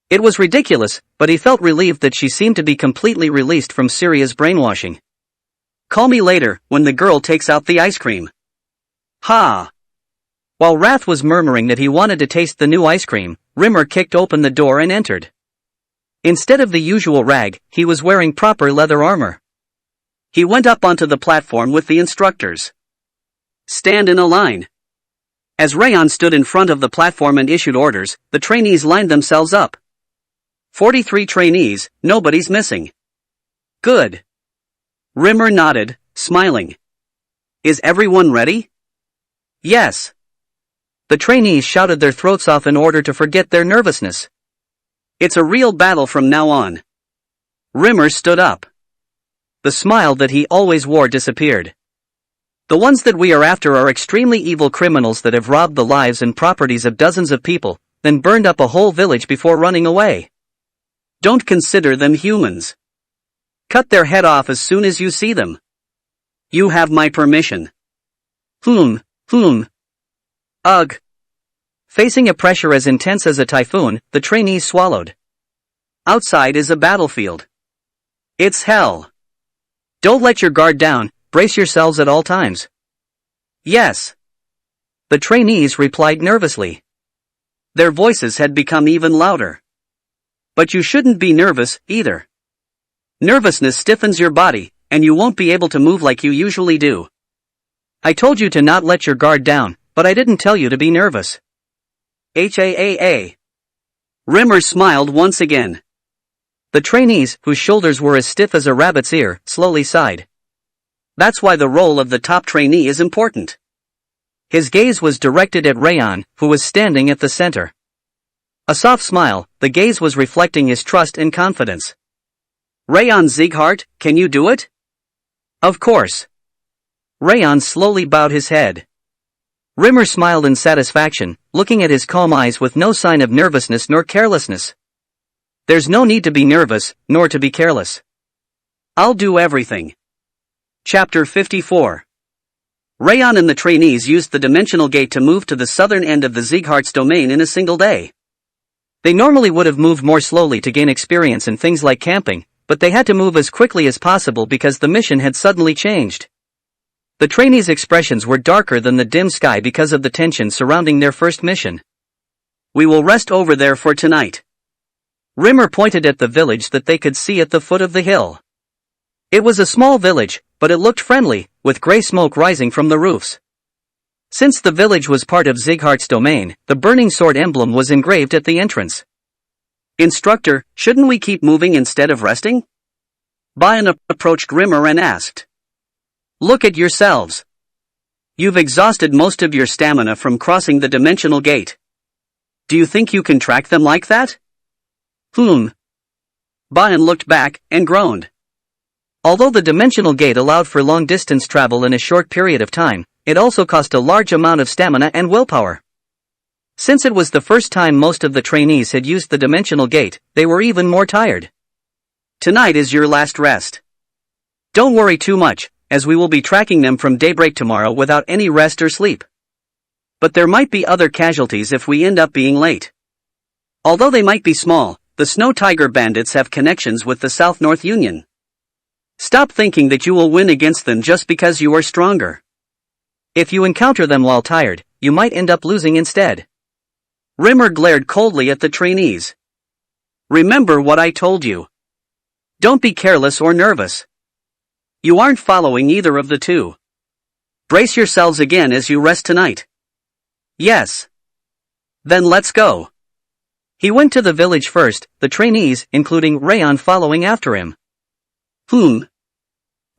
[SPEAKER 1] It was ridiculous, but he felt relieved that she seemed to be completely released from Syria's brainwashing. Call me later, when the girl takes out the ice cream. Ha! While Wrath was murmuring that he wanted to taste the new ice cream, Rimmer kicked open the door and entered. Instead of the usual rag, he was wearing proper leather armor. He went up onto the platform with the instructors. Stand in a line. As Raon stood in front of the platform and issued orders, the trainees lined themselves up. 43 trainees, nobody's missing. Good. Rimmer nodded, smiling. Is everyone ready? Yes. The trainees shouted their throats off in order to forget their nervousness. It's a real battle from now on. Rimmer stood up. The smile that he always wore disappeared. The ones that we are after are extremely evil criminals that have robbed the lives and properties of dozens of people, then burned up a whole village before running away. Don't consider them humans. Cut their head off as soon as you see them. You have my permission. Ugh. Facing a pressure as intense as a typhoon, the trainees swallowed. Outside is a battlefield. It's hell. Don't let your guard down, brace yourselves at all times. Yes. The trainees replied nervously. Their voices had become even louder. But you shouldn't be nervous, either. Nervousness stiffens your body, and you won't be able to move like you usually do. I told you to not let your guard down, but I didn't tell you to be nervous. Rimmer smiled once again. The trainees, whose shoulders were as stiff as a rabbit's ear, slowly sighed. That's why the role of the top trainee is important. His gaze was directed at Raon, who was standing at the center. A soft smile, the gaze was reflecting his trust and confidence. Raon Zieghart, can you do it? Of course. Raon slowly bowed his head. Rimmer smiled in satisfaction, looking at his calm eyes with no sign of nervousness nor carelessness. There's no need to be nervous, nor to be careless. I'll do everything. Chapter 54. Raon and the trainees used the dimensional gate to move to the southern end of the Zieghart's domain in a single day. They normally would have moved more slowly to gain experience in things like camping, but they had to move as quickly as possible because the mission had suddenly changed. The trainees' expressions were darker than the dim sky because of the tension surrounding their first mission. We will rest over there for tonight. Rimmer pointed at the village that they could see at the foot of the hill. It was a small village, but it looked friendly, with gray smoke rising from the roofs. Since the village was part of Zieghart's domain, the burning sword emblem was engraved at the entrance. Instructor, shouldn't we keep moving instead of resting? Bian approached Rimmer and asked. Look at yourselves. You've exhausted most of your stamina from crossing the dimensional gate. Do you think you can track them like that? Bian looked back and groaned. Although the dimensional gate allowed for long-distance travel in a short period of time, it also cost a large amount of stamina and willpower. Since it was the first time most of the trainees had used the dimensional gate, they were even more tired. Tonight is your last rest. Don't worry too much, as we will be tracking them from daybreak tomorrow without any rest or sleep. But there might be other casualties if we end up being late. Although they might be small, the Snow Tiger Bandits have connections with the South-North Union. Stop thinking that you will win against them just because you are stronger. If you encounter them while tired, you might end up losing instead. Rimmer glared coldly at the trainees. Remember what I told you. Don't be careless or nervous. You aren't following either of the two. Brace yourselves again as you rest tonight. Yes. Then let's go. He went to the village first, the trainees, including Raon, following after him.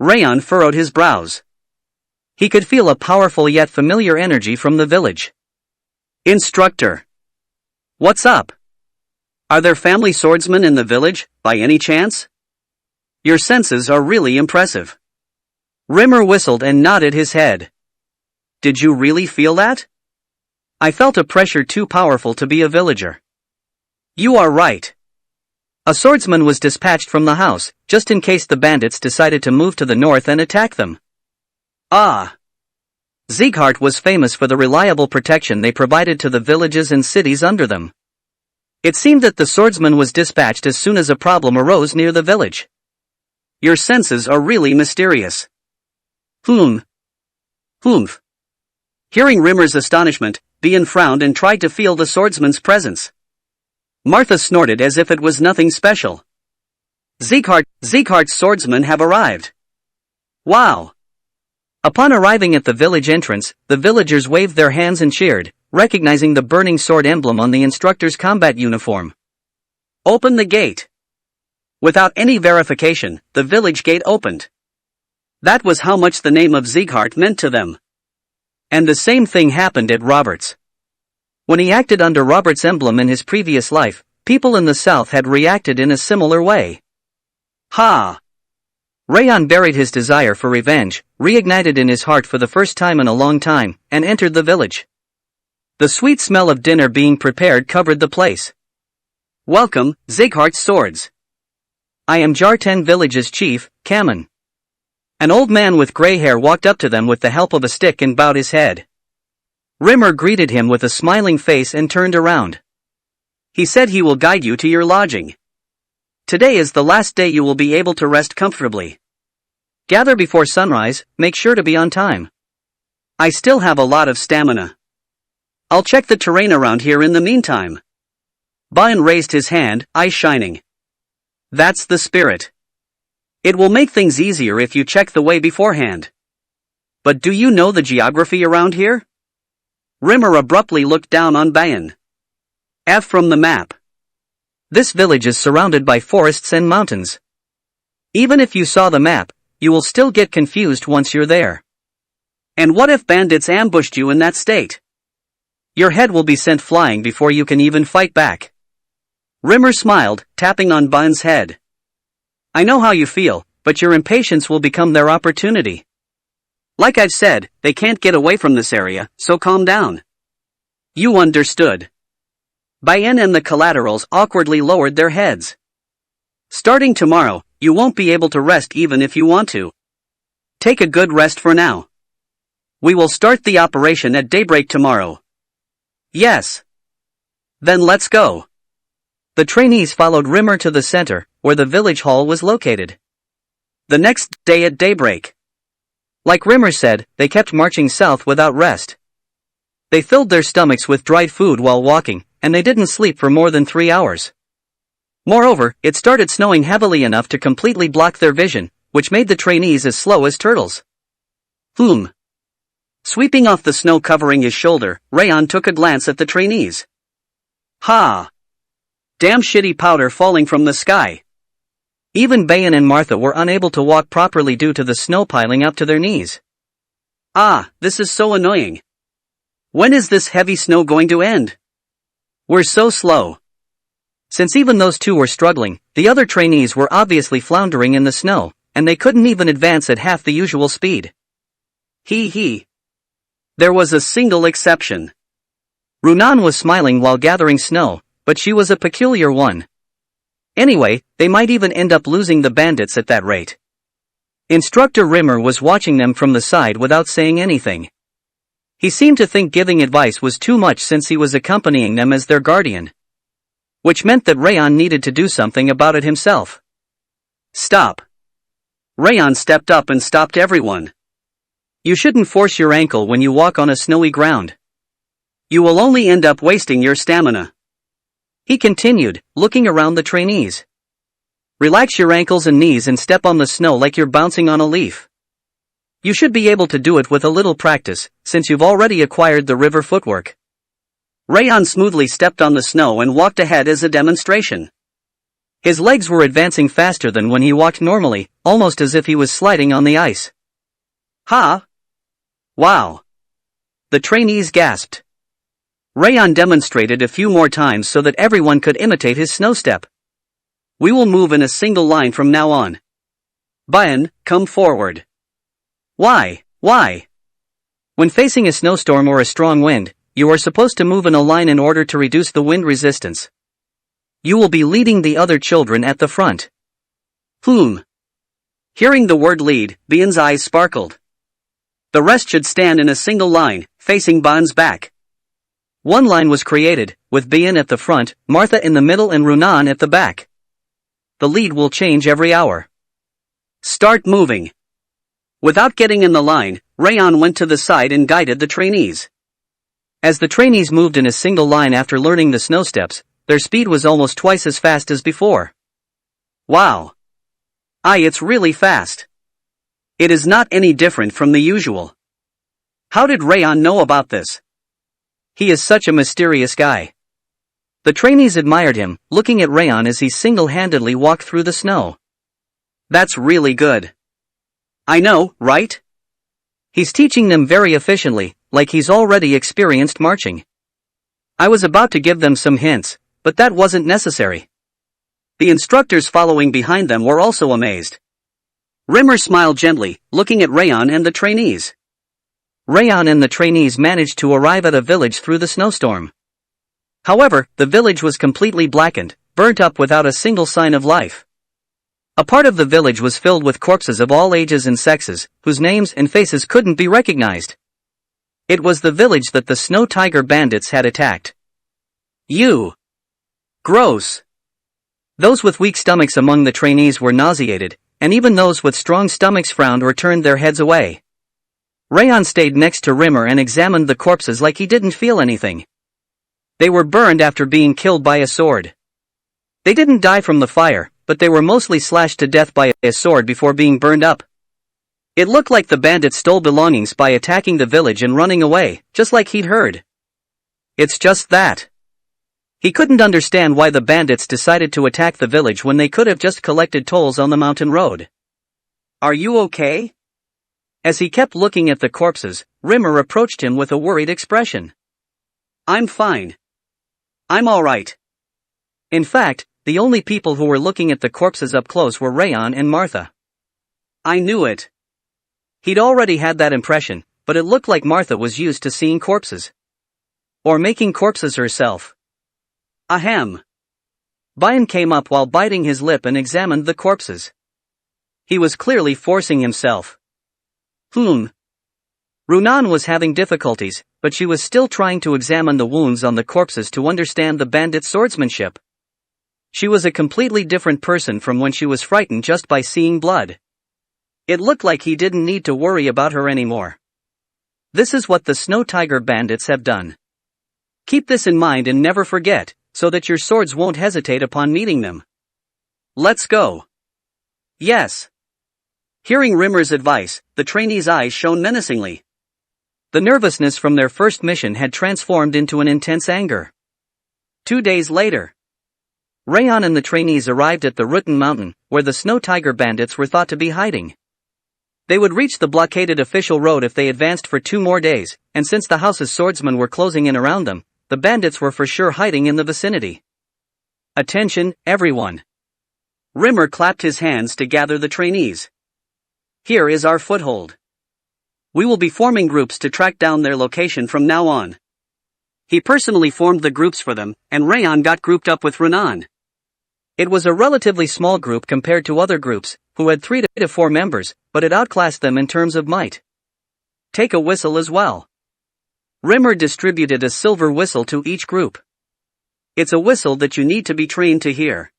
[SPEAKER 1] Raon furrowed his brows. He could feel a powerful yet familiar energy from the village. Instructor. What's up? Are there family swordsmen in the village, by any chance? Your senses are really impressive. Rimmer whistled and nodded his head. Did you really feel that? I felt a pressure too powerful to be a villager. You are right. A swordsman was dispatched from the house, just in case the bandits decided to move to the north and attack them. Ah! Sieghart was famous for the reliable protection they provided to the villages and cities under them. It seemed that the swordsman was dispatched as soon as a problem arose near the village. Your senses are really mysterious. Humph. Hearing Rimmer's astonishment, Bian frowned and tried to feel the swordsman's presence. Martha snorted as if it was nothing special. Sieghart's swordsmen have arrived. Wow! Upon arriving at the village entrance, the villagers waved their hands and cheered, recognizing the burning sword emblem on the instructor's combat uniform. Open the gate. Without any verification, the village gate opened. That was how much the name of Sieghart meant to them. And the same thing happened at Robert's. When he acted under Robert's emblem in his previous life, people in the south had reacted in a similar way. Ha! Raon buried his desire for revenge, reignited in his heart for the first time in a long time, and entered the village. The sweet smell of dinner being prepared covered the place. Welcome, Sieghart's swords. I am Jarten village's chief, Kamen. An old man with gray hair walked up to them with the help of a stick and bowed his head. Rimmer greeted him with a smiling face and turned around. He said he will guide you to your lodging. Today is the last day you will be able to rest comfortably. Gather before sunrise, make sure to be on time. I still have a lot of stamina. I'll check the terrain around here in the meantime. Bian raised his hand, eyes shining. That's the spirit. It will make things easier if you check the way beforehand. But do you know the geography around here? Rimmer abruptly looked down on Bian. F from the map. This village is surrounded by forests and mountains. Even if you saw the map, you will still get confused once you're there. And what if bandits ambushed you in that state? Your head will be sent flying before you can even fight back. Rimmer smiled, tapping on Bian's head. I know how you feel, but your impatience will become their opportunity. Like I've said, they can't get away from this area, so calm down. You understood. Bian and the collaterals awkwardly lowered their heads. Starting tomorrow, you won't be able to rest even if you want to. Take a good rest for now. We will start the operation at daybreak tomorrow. Yes. Then let's go. The trainees followed Rimmer to the center, where the village hall was located. The next day at daybreak. Like Rimmer said, they kept marching south without rest. They filled their stomachs with dried food while walking, and they didn't sleep for more than 3 hours. Moreover, it started snowing heavily enough to completely block their vision, which made the trainees as slow as turtles. Sweeping off the snow covering his shoulder, Raon took a glance at the trainees. Ha! Damn shitty powder falling from the sky. Even Bian and Martha were unable to walk properly due to the snow piling up to their knees. Ah, this is so annoying. When is this heavy snow going to end? We're so slow. Since even those two were struggling, the other trainees were obviously floundering in the snow, and they couldn't even advance at half the usual speed. There was a single exception. Runan was smiling while gathering snow, but she was a peculiar one. Anyway, they might even end up losing the bandits at that rate. Instructor Rimmer was watching them from the side without saying anything. He seemed to think giving advice was too much since he was accompanying them as their guardian. Which meant that Raon needed to do something about it himself. Stop. Raon stepped up and stopped everyone. You shouldn't force your ankle when you walk on a snowy ground. You will only end up wasting your stamina. He continued, looking around the trainees. Relax your ankles and knees and step on the snow like you're bouncing on a leaf. You should be able to do it with a little practice, since you've already acquired the river footwork. Raon smoothly stepped on the snow and walked ahead as a demonstration. His legs were advancing faster than when he walked normally, almost as if he was sliding on the ice. Ha! Wow! The trainees gasped. Raon demonstrated a few more times so that everyone could imitate his snow step. We will move in a single line from now on. Bian, come forward. Why? When facing a snowstorm or a strong wind, you are supposed to move in a line in order to reduce the wind resistance. You will be leading the other children at the front. Hearing the word lead, Bian's eyes sparkled. The rest should stand in a single line, facing Bian's back. One line was created, with Bian at the front, Martha in the middle and Runan at the back. The lead will change every hour. Start moving. Without getting in the line, Raon went to the side and guided the trainees. As the trainees moved in a single line after learning the snow steps, their speed was almost twice as fast as before. Wow! It's really fast. It is not any different from the usual. How did Raon know about this? He is such a mysterious guy. The trainees admired him, looking at Raon as he single-handedly walked through the snow. That's really good. I know, right? He's teaching them very efficiently, like he's already experienced marching. I was about to give them some hints, but that wasn't necessary. The instructors following behind them were also amazed. Rimmer smiled gently, looking at Raon and the trainees. Raon and the trainees managed to arrive at a village through the snowstorm. However, the village was completely blackened, burnt up without a single sign of life. A part of the village was filled with corpses of all ages and sexes, whose names and faces couldn't be recognized. It was the village that the snow tiger bandits had attacked. Gross. Those with weak stomachs among the trainees were nauseated, and even those with strong stomachs frowned or turned their heads away. Raon stayed next to Rimmer and examined the corpses like he didn't feel anything. They were burned after being killed by a sword. They didn't die from the fire, but they were mostly slashed to death by a sword before being burned up. It looked like the bandits stole belongings by attacking the village and running away, just like he'd heard. It's just that. He couldn't understand why the bandits decided to attack the village when they could have just collected tolls on the mountain road. Are you okay? As he kept looking at the corpses, Rimmer approached him with a worried expression. I'm fine. I'm alright. In fact, the only people who were looking at the corpses up close were Raon and Martha. I knew it. He'd already had that impression, but it looked like Martha was used to seeing corpses. Or making corpses herself. Ahem. Bian came up while biting his lip and examined the corpses. He was clearly forcing himself. Runan was having difficulties, but she was still trying to examine the wounds on the corpses to understand the bandits' swordsmanship. She was a completely different person from when she was frightened just by seeing blood. It looked like he didn't need to worry about her anymore. This is what the Snow Tiger bandits have done. Keep this in mind and never forget, so that your swords won't hesitate upon meeting them. Let's go. Yes. Hearing Rimmer's advice, the trainees' eyes shone menacingly. The nervousness from their first mission had transformed into an intense anger. 2 days later, Raon and the trainees arrived at the Rutan Mountain, where the Snow Tiger bandits were thought to be hiding. They would reach the blockaded official road if they advanced for 2 more days, and since the house's swordsmen were closing in around them, the bandits were for sure hiding in the vicinity. Attention, everyone. Rimmer clapped his hands to gather the trainees. Here is our foothold. We will be forming groups to track down their location from now on. He personally formed the groups for them, and Raon got grouped up with Runan. It was a relatively small group compared to other groups, who had 3 to 4 members, but it outclassed them in terms of might. Take a whistle as well. Rimmer distributed a silver whistle to each group. It's a whistle that you need to be trained to hear.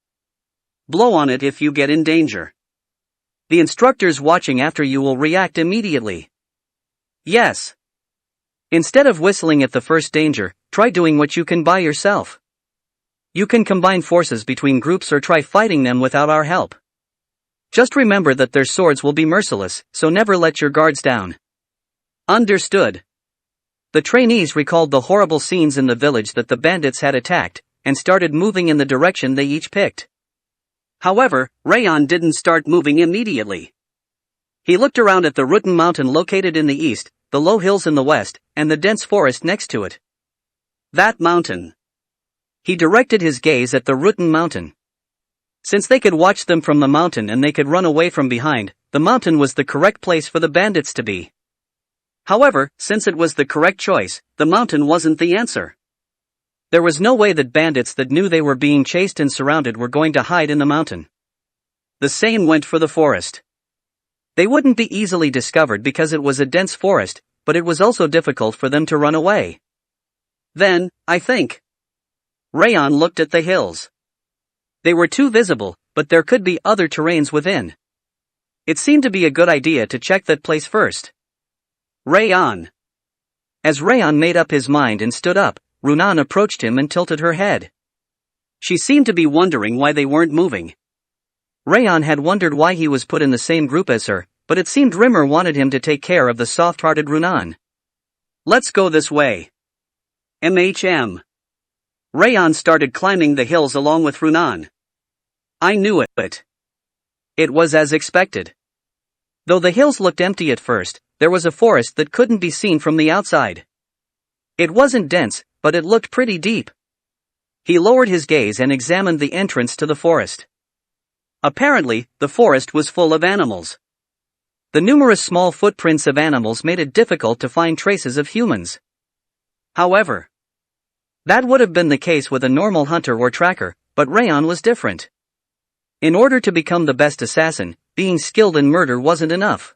[SPEAKER 1] Blow on it if you get in danger. The instructors watching after you will react immediately. Yes. Instead of whistling at the first danger, try doing what you can by yourself. You can combine forces between groups or try fighting them without our help. Just remember that their swords will be merciless, so never let your guards down. Understood. The trainees recalled the horrible scenes in the village that the bandits had attacked, and started moving in the direction they each picked. However, Raon didn't start moving immediately. He looked around at the Rutan Mountain located in the east, the low hills in the west, and the dense forest next to it. That mountain. He directed his gaze at the Rutan Mountain. Since they could watch them from the mountain and they could run away from behind, the mountain was the correct place for the bandits to be. However, since it was the correct choice, the mountain wasn't the answer. There was no way that bandits that knew they were being chased and surrounded were going to hide in the mountain. The same went for the forest. They wouldn't be easily discovered because it was a dense forest, but it was also difficult for them to run away. Then, I think. Raon looked at the hills. They were too visible, but there could be other terrains within. It seemed to be a good idea to check that place first. Raon. As Raon made up his mind and stood up, Runan approached him and tilted her head. She seemed to be wondering why they weren't moving. Raon had wondered why he was put in the same group as her, but it seemed Rimmer wanted him to take care of the soft-hearted Runan. Let's go this way. Raon started climbing the hills along with Runan. I knew it. It was as expected. Though the hills looked empty at first, there was a forest that couldn't be seen from the outside. It wasn't dense, but it looked pretty deep. He lowered his gaze and examined the entrance to the forest. Apparently, the forest was full of animals. The numerous small footprints of animals made it difficult to find traces of humans. However, that would have been the case with a normal hunter or tracker, but Raon was different. In order to become the best assassin, being skilled in murder wasn't enough.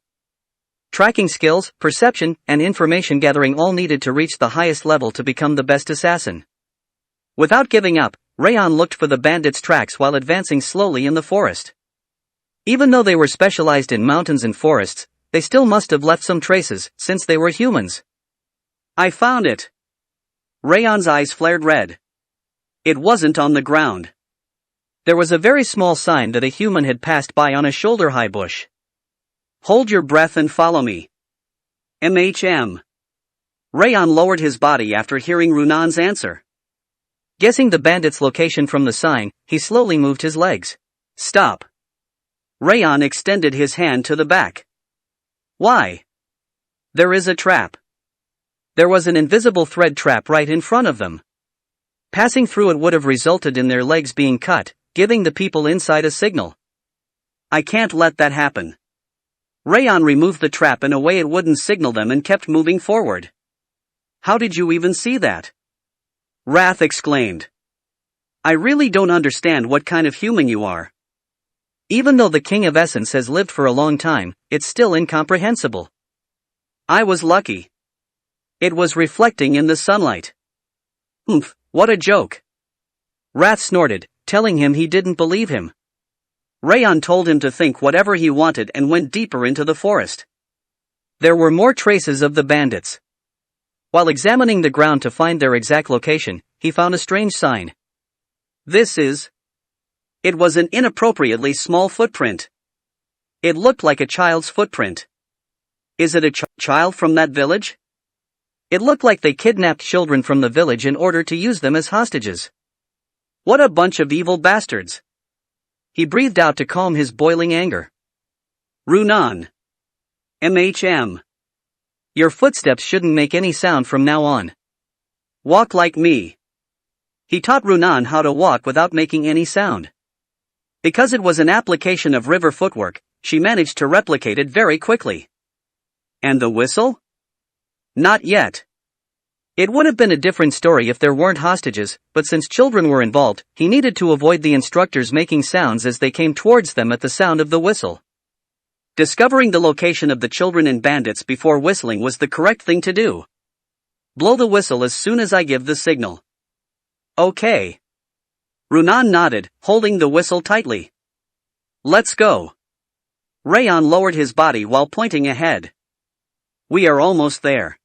[SPEAKER 1] Tracking skills, perception, and information gathering all needed to reach the highest level to become the best assassin. Without giving up, Raon looked for the bandits' tracks while advancing slowly in the forest. Even though they were specialized in mountains and forests, they still must have left some traces, since they were humans. I found it. Raon's eyes flared red. It wasn't on the ground. There was a very small sign that a human had passed by on a shoulder-high bush. Hold your breath and follow me. Raon lowered his body after hearing Runan's answer. Guessing the bandit's location from the sign, he slowly moved his legs. Stop. Raon extended his hand to the back. Why? There is a trap. There was an invisible thread trap right in front of them. Passing through it would have resulted in their legs being cut, giving the people inside a signal. I can't let that happen. Raon removed the trap in a way it wouldn't signal them and kept moving forward. How did you even see that? Wrath exclaimed. I really don't understand what kind of human you are. Even though the King of Essence has lived for a long time, it's still incomprehensible. I was lucky. It was reflecting in the sunlight. Oomph, what a joke. Wrath snorted, telling him he didn't believe him. Raon told him to think whatever he wanted and went deeper into the forest. There were more traces of the bandits. While examining the ground to find their exact location, he found a strange sign. It was an inappropriately small footprint. It looked like a child's footprint. Is it a child from that village? It looked like they kidnapped children from the village in order to use them as hostages. What a bunch of evil bastards. He breathed out to calm his boiling anger. Runan. Your footsteps shouldn't make any sound from now on. Walk like me. He taught Runan how to walk without making any sound. Because it was an application of river footwork, she managed to replicate it very quickly. And the whistle? Not yet. It would have been a different story if there weren't hostages, but since children were involved, he needed to avoid the instructors making sounds as they came towards them at the sound of the whistle. Discovering the location of the children and bandits before whistling was the correct thing to do. Blow the whistle as soon as I give the signal. Okay. Runan nodded, holding the whistle tightly. Let's go. Raon lowered his body while pointing ahead. We are almost there.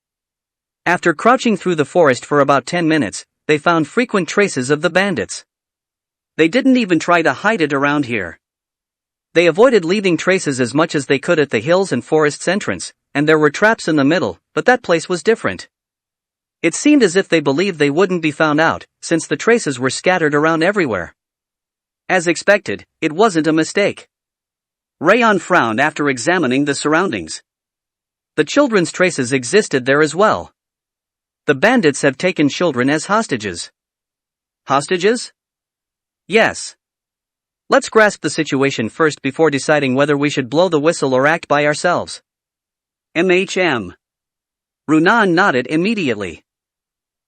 [SPEAKER 1] After crouching through the forest for about 10 minutes, they found frequent traces of the bandits. They didn't even try to hide it around here. They avoided leaving traces as much as they could at the hills and forest's entrance, and there were traps in the middle, but that place was different. It seemed as if they believed they wouldn't be found out, since the traces were scattered around everywhere. As expected, it wasn't a mistake. Raon frowned after examining the surroundings. The children's traces existed there as well. The bandits have taken children as hostages. Hostages? Yes. Let's grasp the situation first before deciding whether we should blow the whistle or act by ourselves. Runan nodded immediately.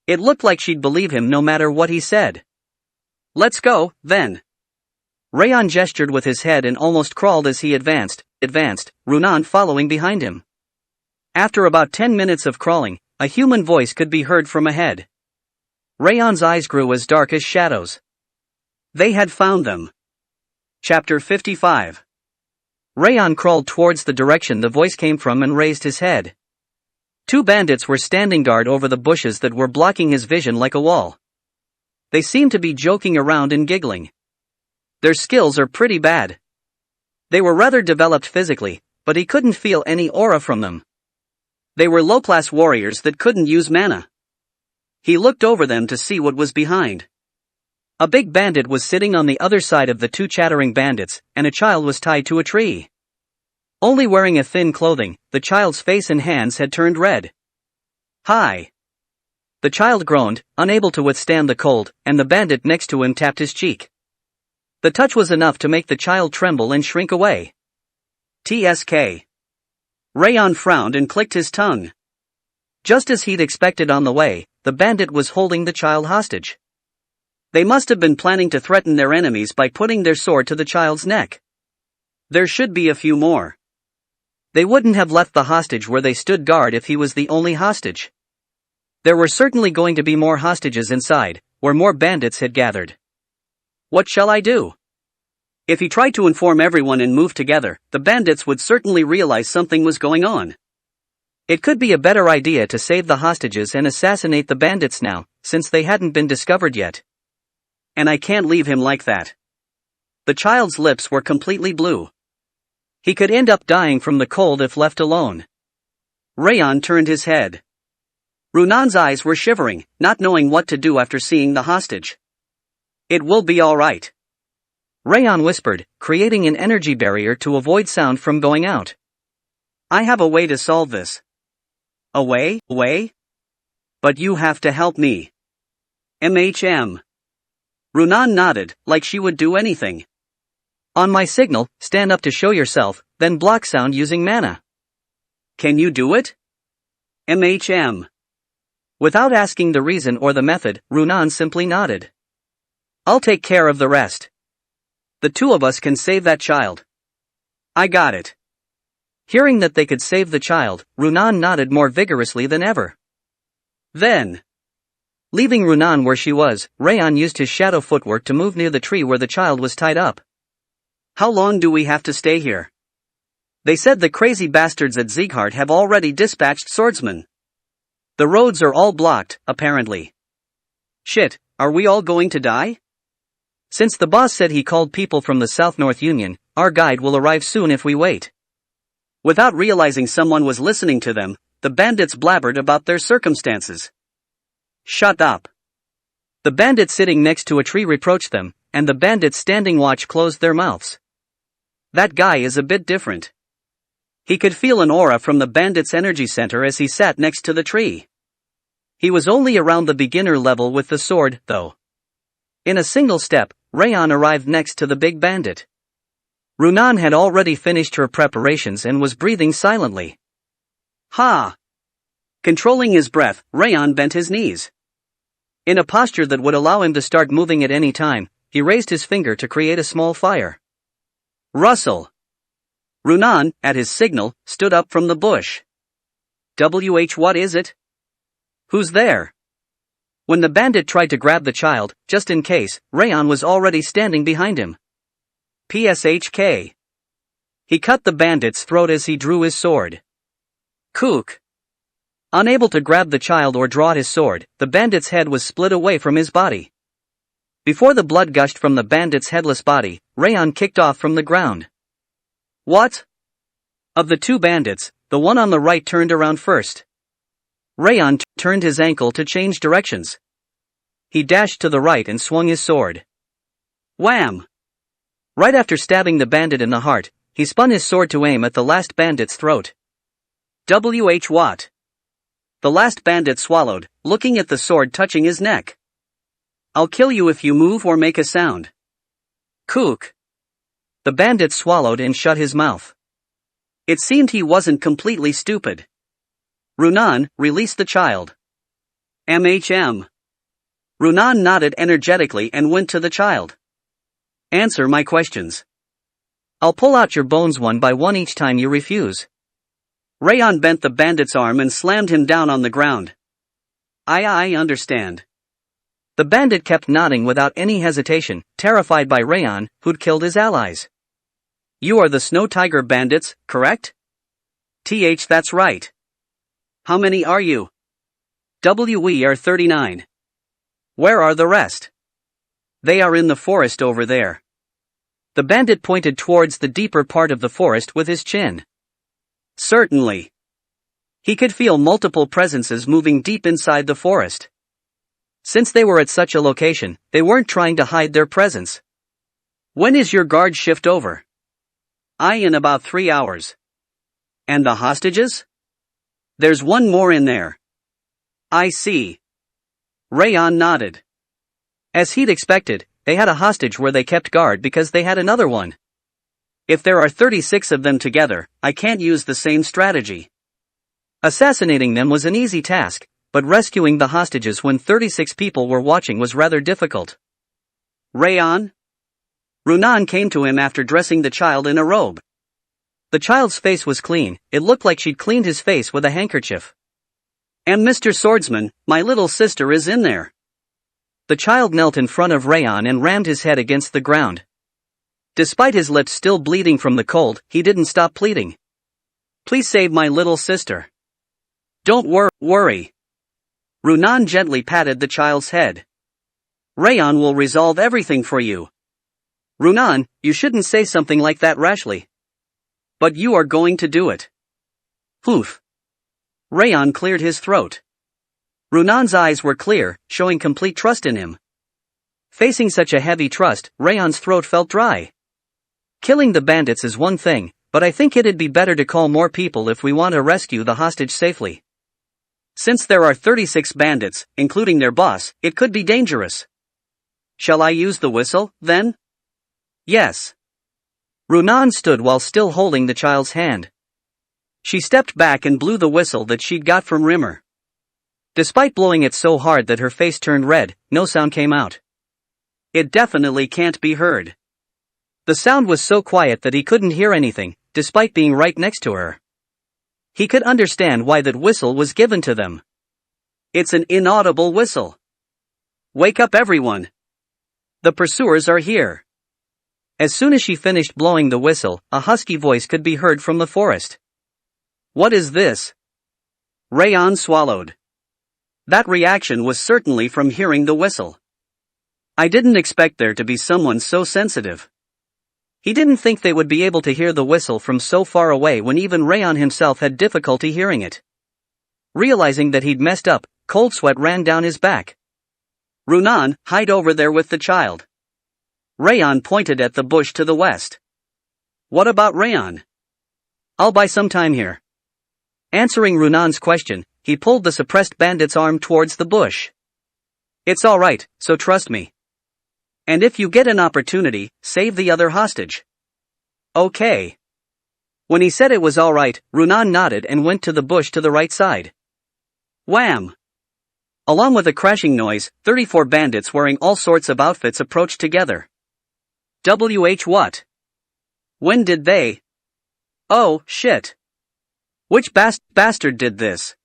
[SPEAKER 1] It looked like she'd believe him no matter what he said. Let's go, then. Raon gestured with his head and almost crawled as he advanced, Runan following behind him. After about 10 minutes of crawling, a human voice could be heard from ahead. Raon's eyes grew as dark as shadows. They had found them. Chapter 55. Raon crawled towards the direction the voice came from and raised his head. 2 bandits were standing guard over the bushes that were blocking his vision like a wall. They seemed to be joking around and giggling. Their skills are pretty bad. They were rather developed physically, but he couldn't feel any aura from them. They were low-class warriors that couldn't use mana. He looked over them to see what was behind. A big bandit was sitting on the other side of the 2 chattering bandits, and a child was tied to a tree. Only wearing a thin clothing, the child's face and hands had turned red. Hi. The child groaned, unable to withstand the cold, and the bandit next to him tapped his cheek. The touch was enough to make the child tremble and shrink away. TSK. Raon frowned and clicked his tongue. Just as he'd expected on the way, the bandit was holding the child hostage. They must have been planning to threaten their enemies by putting their sword to the child's neck. There should be a few more. They wouldn't have left the hostage where they stood guard if he was the only hostage. There were certainly going to be more hostages inside, where more bandits had gathered. What shall I do? If he tried to inform everyone and move together, the bandits would certainly realize something was going on. It could be a better idea to save the hostages and assassinate the bandits now, since they hadn't been discovered yet. And I can't leave him like that. The child's lips were completely blue. He could end up dying from the cold if left alone. Raon turned his head. Runan's eyes were shivering, not knowing what to do after seeing the hostage. It will be all right. Raon whispered, creating an energy barrier to avoid sound from going out. I have a way to solve this. A way? But you have to help me. MHM. Runan nodded, like she would do anything. On my signal, stand up to show yourself, then block sound using mana. Can you do it? MHM. Without asking the reason or the method, Runan simply nodded. I'll take care of the rest. The 2 of us can save that child. I got it. Hearing that they could save the child, Runan nodded more vigorously than ever. Then, leaving Runan where she was, Raon used his shadow footwork to move near the tree where the child was tied up. How long do we have to stay here? They said the crazy bastards at Sieghart have already dispatched swordsmen. The roads are all blocked, apparently. Shit, are we all going to die? Since the boss said he called people from the South North Union, our guide will arrive soon if we wait. Without realizing someone was listening to them, the bandits blabbered about their circumstances. Shut up. The bandit sitting next to a tree reproached them, and the bandits standing watch closed their mouths. That guy is a bit different. He could feel an aura from the bandit's energy center as he sat next to the tree. He was only around the beginner level with the sword, though. In a single step, Raon arrived next to the big bandit. Runan had already finished her preparations and was breathing silently. Ha! Controlling his breath, Raon bent his knees. In a posture that would allow him to start moving at any time, he raised his finger to create a small fire. Rustle! Runan, at his signal, stood up from the bush. What is it? Who's there? When the bandit tried to grab the child, just in case, Raon was already standing behind him. PSHK. He cut the bandit's throat as he drew his sword. Kook. Unable to grab the child or draw his sword, the bandit's head was split away from his body. Before the blood gushed from the bandit's headless body, Raon kicked off from the ground. What? Of the 2 bandits, the one on the right turned around first. Raon turned his ankle to change directions. He dashed to the right and swung his sword. Wham! Right after stabbing the bandit in the heart, he spun his sword to aim at the last bandit's throat. What? The last bandit swallowed, looking at the sword touching his neck. I'll kill you if you move or make a sound. Kook. The bandit swallowed and shut his mouth. It seemed he wasn't completely stupid. Runan, release the child. Raon nodded energetically and went to the child. Answer my questions. I'll pull out your bones one by one each time you refuse. Raon bent the bandit's arm and slammed him down on the ground. I understand. The bandit kept nodding without any hesitation, terrified by Raon, who'd killed his allies. You are the Snow Tiger bandits, correct? That's right. How many are you? We are 39. Where are the rest? They are in the forest over there. The bandit pointed towards the deeper part of the forest with his chin. Certainly. He could feel multiple presences moving deep inside the forest. Since they were at such a location, they weren't trying to hide their presence. When is your guard shift over? In about 3 hours. And the hostages? There's one more in there. I see. Raon nodded. As he'd expected, they had a hostage where they kept guard because they had another one. If there are 36 of them together, I can't use the same strategy. Assassinating them was an easy task, but rescuing the hostages when 36 people were watching was rather difficult. Raon? Raon came to him after dressing the child in a robe. The child's face was clean, it looked like she'd cleaned his face with a handkerchief. And Mr. Swordsman, my little sister is in there. The child knelt in front of Raon and rammed his head against the ground. Despite his lips still bleeding from the cold, he didn't stop pleading. Please save my little sister. Don't worry. Raon gently patted the child's head. Raon will resolve everything for you. Raon, you shouldn't say something like that rashly. But you are going to do it. Oof. Raon cleared his throat. Raon's eyes were clear, showing complete trust in him. Facing such a heavy trust, Raon's throat felt dry. Killing the bandits is one thing, but I think it'd be better to call more people if we want to rescue the hostage safely. Since there are 36 bandits, including their boss, it could be dangerous. Shall I use the whistle, then? Yes. Raon stood while still holding the child's hand. She stepped back and blew the whistle that she'd got from Rimmer. Despite blowing it so hard that her face turned red, no sound came out. It definitely can't be heard. The sound was so quiet that he couldn't hear anything, despite being right next to her. He could understand why that whistle was given to them. It's an inaudible whistle. Wake up everyone. The pursuers are here. As soon as she finished blowing the whistle, a husky voice could be heard from the forest. What is this? Raon swallowed. That reaction was certainly from hearing the whistle. I didn't expect there to be someone so sensitive. He didn't think they would be able to hear the whistle from so far away when even Raon himself had difficulty hearing it. Realizing that he'd messed up, cold sweat ran down his back. Raon, hide over there with the child. Raon pointed at the bush to the west. What about Raon? I'll buy some time here. Answering Raon's question, he pulled the suppressed bandit's arm towards the bush. It's all right, so trust me. And if you get an opportunity, save the other hostage. Okay. When he said it was all right, Raon nodded and went to the bush to the right side. Wham! Along with a crashing noise, 34 bandits wearing all sorts of outfits approached together. What? When did they? Oh, shit. Which bastard did this?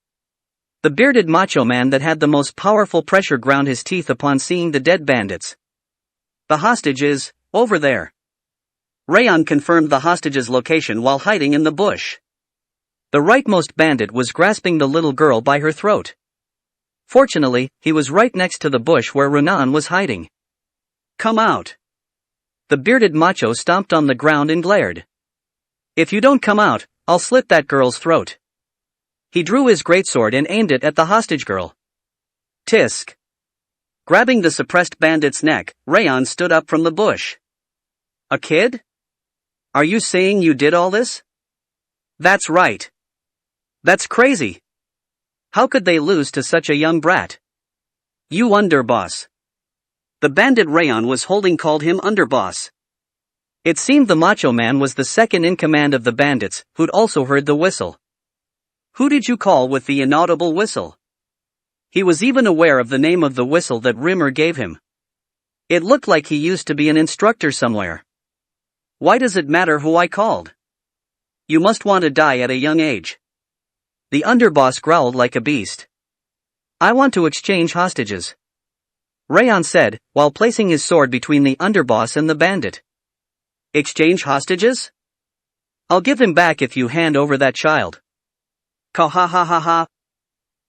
[SPEAKER 1] The bearded macho man that had the most powerful pressure ground his teeth upon seeing the dead bandits. The hostage is over there. Raon confirmed the hostage's location while hiding in the bush. The rightmost bandit was grasping the little girl by her throat. Fortunately, he was right next to the bush where Raon was hiding. Come out. The bearded macho stomped on the ground and glared. If you don't come out, I'll slit that girl's throat. He drew his greatsword and aimed it at the hostage girl. Tisk. Grabbing the suppressed bandit's neck, Raon stood up from the bush. A kid? Are you saying you did all this? That's right. That's crazy. How could they lose to such a young brat? You underboss. The bandit Raon was holding called him underboss. It seemed the macho man was the second in command of the bandits, who'd also heard the whistle. Who did you call with the inaudible whistle? He was even aware of the name of the whistle that Rimmer gave him. It looked like he used to be an instructor somewhere. Why does it matter who I called? You must want to die at a young age. The underboss growled like a beast. I want to exchange hostages, Raon said, while placing his sword between the underboss and the bandit. Exchange hostages? I'll give him back if you hand over that child. Ka ha ha ha ha.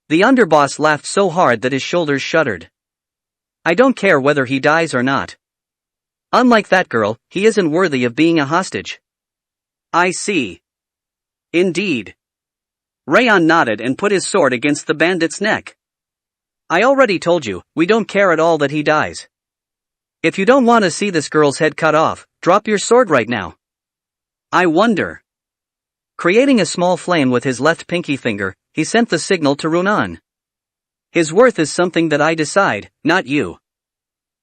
[SPEAKER 1] The underboss laughed so hard that his shoulders shuddered. I don't care whether he dies or not. Unlike that girl, he isn't worthy of being a hostage. I see. Indeed. Raon nodded and put his sword against the bandit's neck. I already told you, we don't care at all that he dies. If you don't want to see this girl's head cut off, drop your sword right now. I wonder. Creating a small flame with his left pinky finger, he sent the signal to Runan. His worth is something that I decide, not you.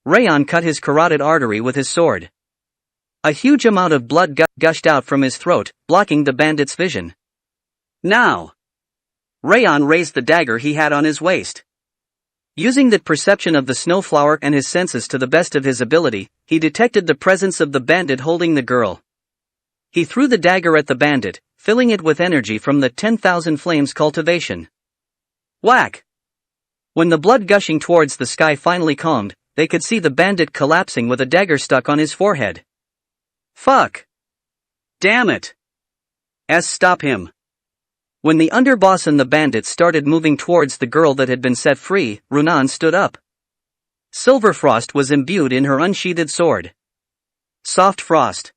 [SPEAKER 1] Raon cut his carotid artery with his sword. A huge amount of blood gushed out from his throat, blocking the bandit's vision. Now. Raon raised the dagger he had on his waist. Using the perception of the snowflower and his senses to the best of his ability, he detected the presence of the bandit holding the girl. He threw the dagger at the bandit, filling it with energy from the 10,000 flames cultivation. Whack! When the blood gushing towards the sky finally calmed, they could see the bandit collapsing with a dagger stuck on his forehead. Fuck! Damn it! Stop him! When the underboss and the bandit started moving towards the girl that had been set free, Runan stood up. Silver frost was imbued in her unsheathed sword. Soft frost.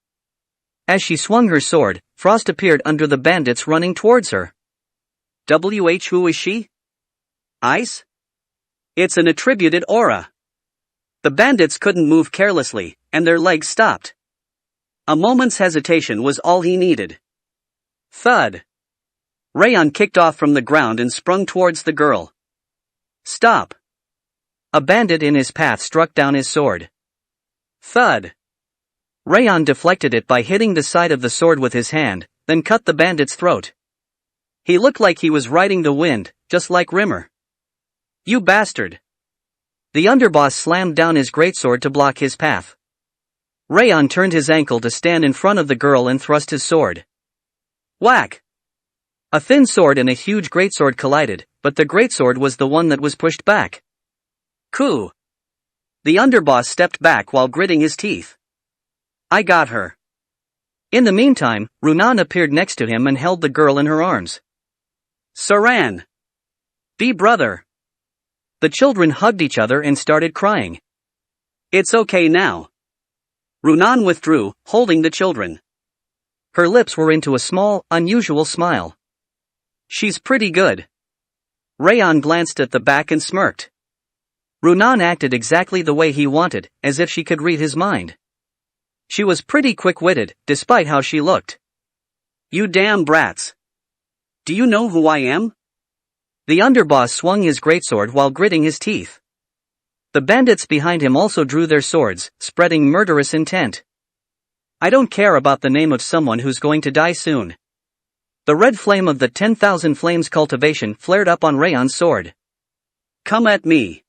[SPEAKER 1] As she swung her sword, frost appeared under the bandits running towards her. Who is she? Ice? It's an attributed aura. The bandits couldn't move carelessly, and their legs stopped. A moment's hesitation was all he needed. Thud. Raon kicked off from the ground and sprung towards the girl. Stop. A bandit in his path struck down his sword. Thud. Raon deflected it by hitting the side of the sword with his hand, then cut the bandit's throat. He looked like he was riding the wind, just like Rimmer. You bastard. The underboss slammed down his greatsword to block his path. Raon turned his ankle to stand in front of the girl and thrust his sword. Whack! A thin sword and a huge greatsword collided, but the greatsword was the one that was pushed back. Coo! The underboss stepped back while gritting his teeth. I got her. In the meantime, Runan appeared next to him and held the girl in her arms. Saran! Be brother! The children hugged each other and started crying. It's okay now. Runan withdrew, holding the children. Her lips were into a small, unusual smile. She's pretty good. Raon glanced at the back and smirked. Runan acted exactly the way he wanted, as if she could read his mind. She was pretty quick-witted, despite how she looked. You damn brats. Do you know who I am? The underboss swung his greatsword while gritting his teeth. The bandits behind him also drew their swords, spreading murderous intent. I don't care about the name of someone who's going to die soon. The red flame of the 10,000 flames cultivation flared up on Raon's sword. Come at me.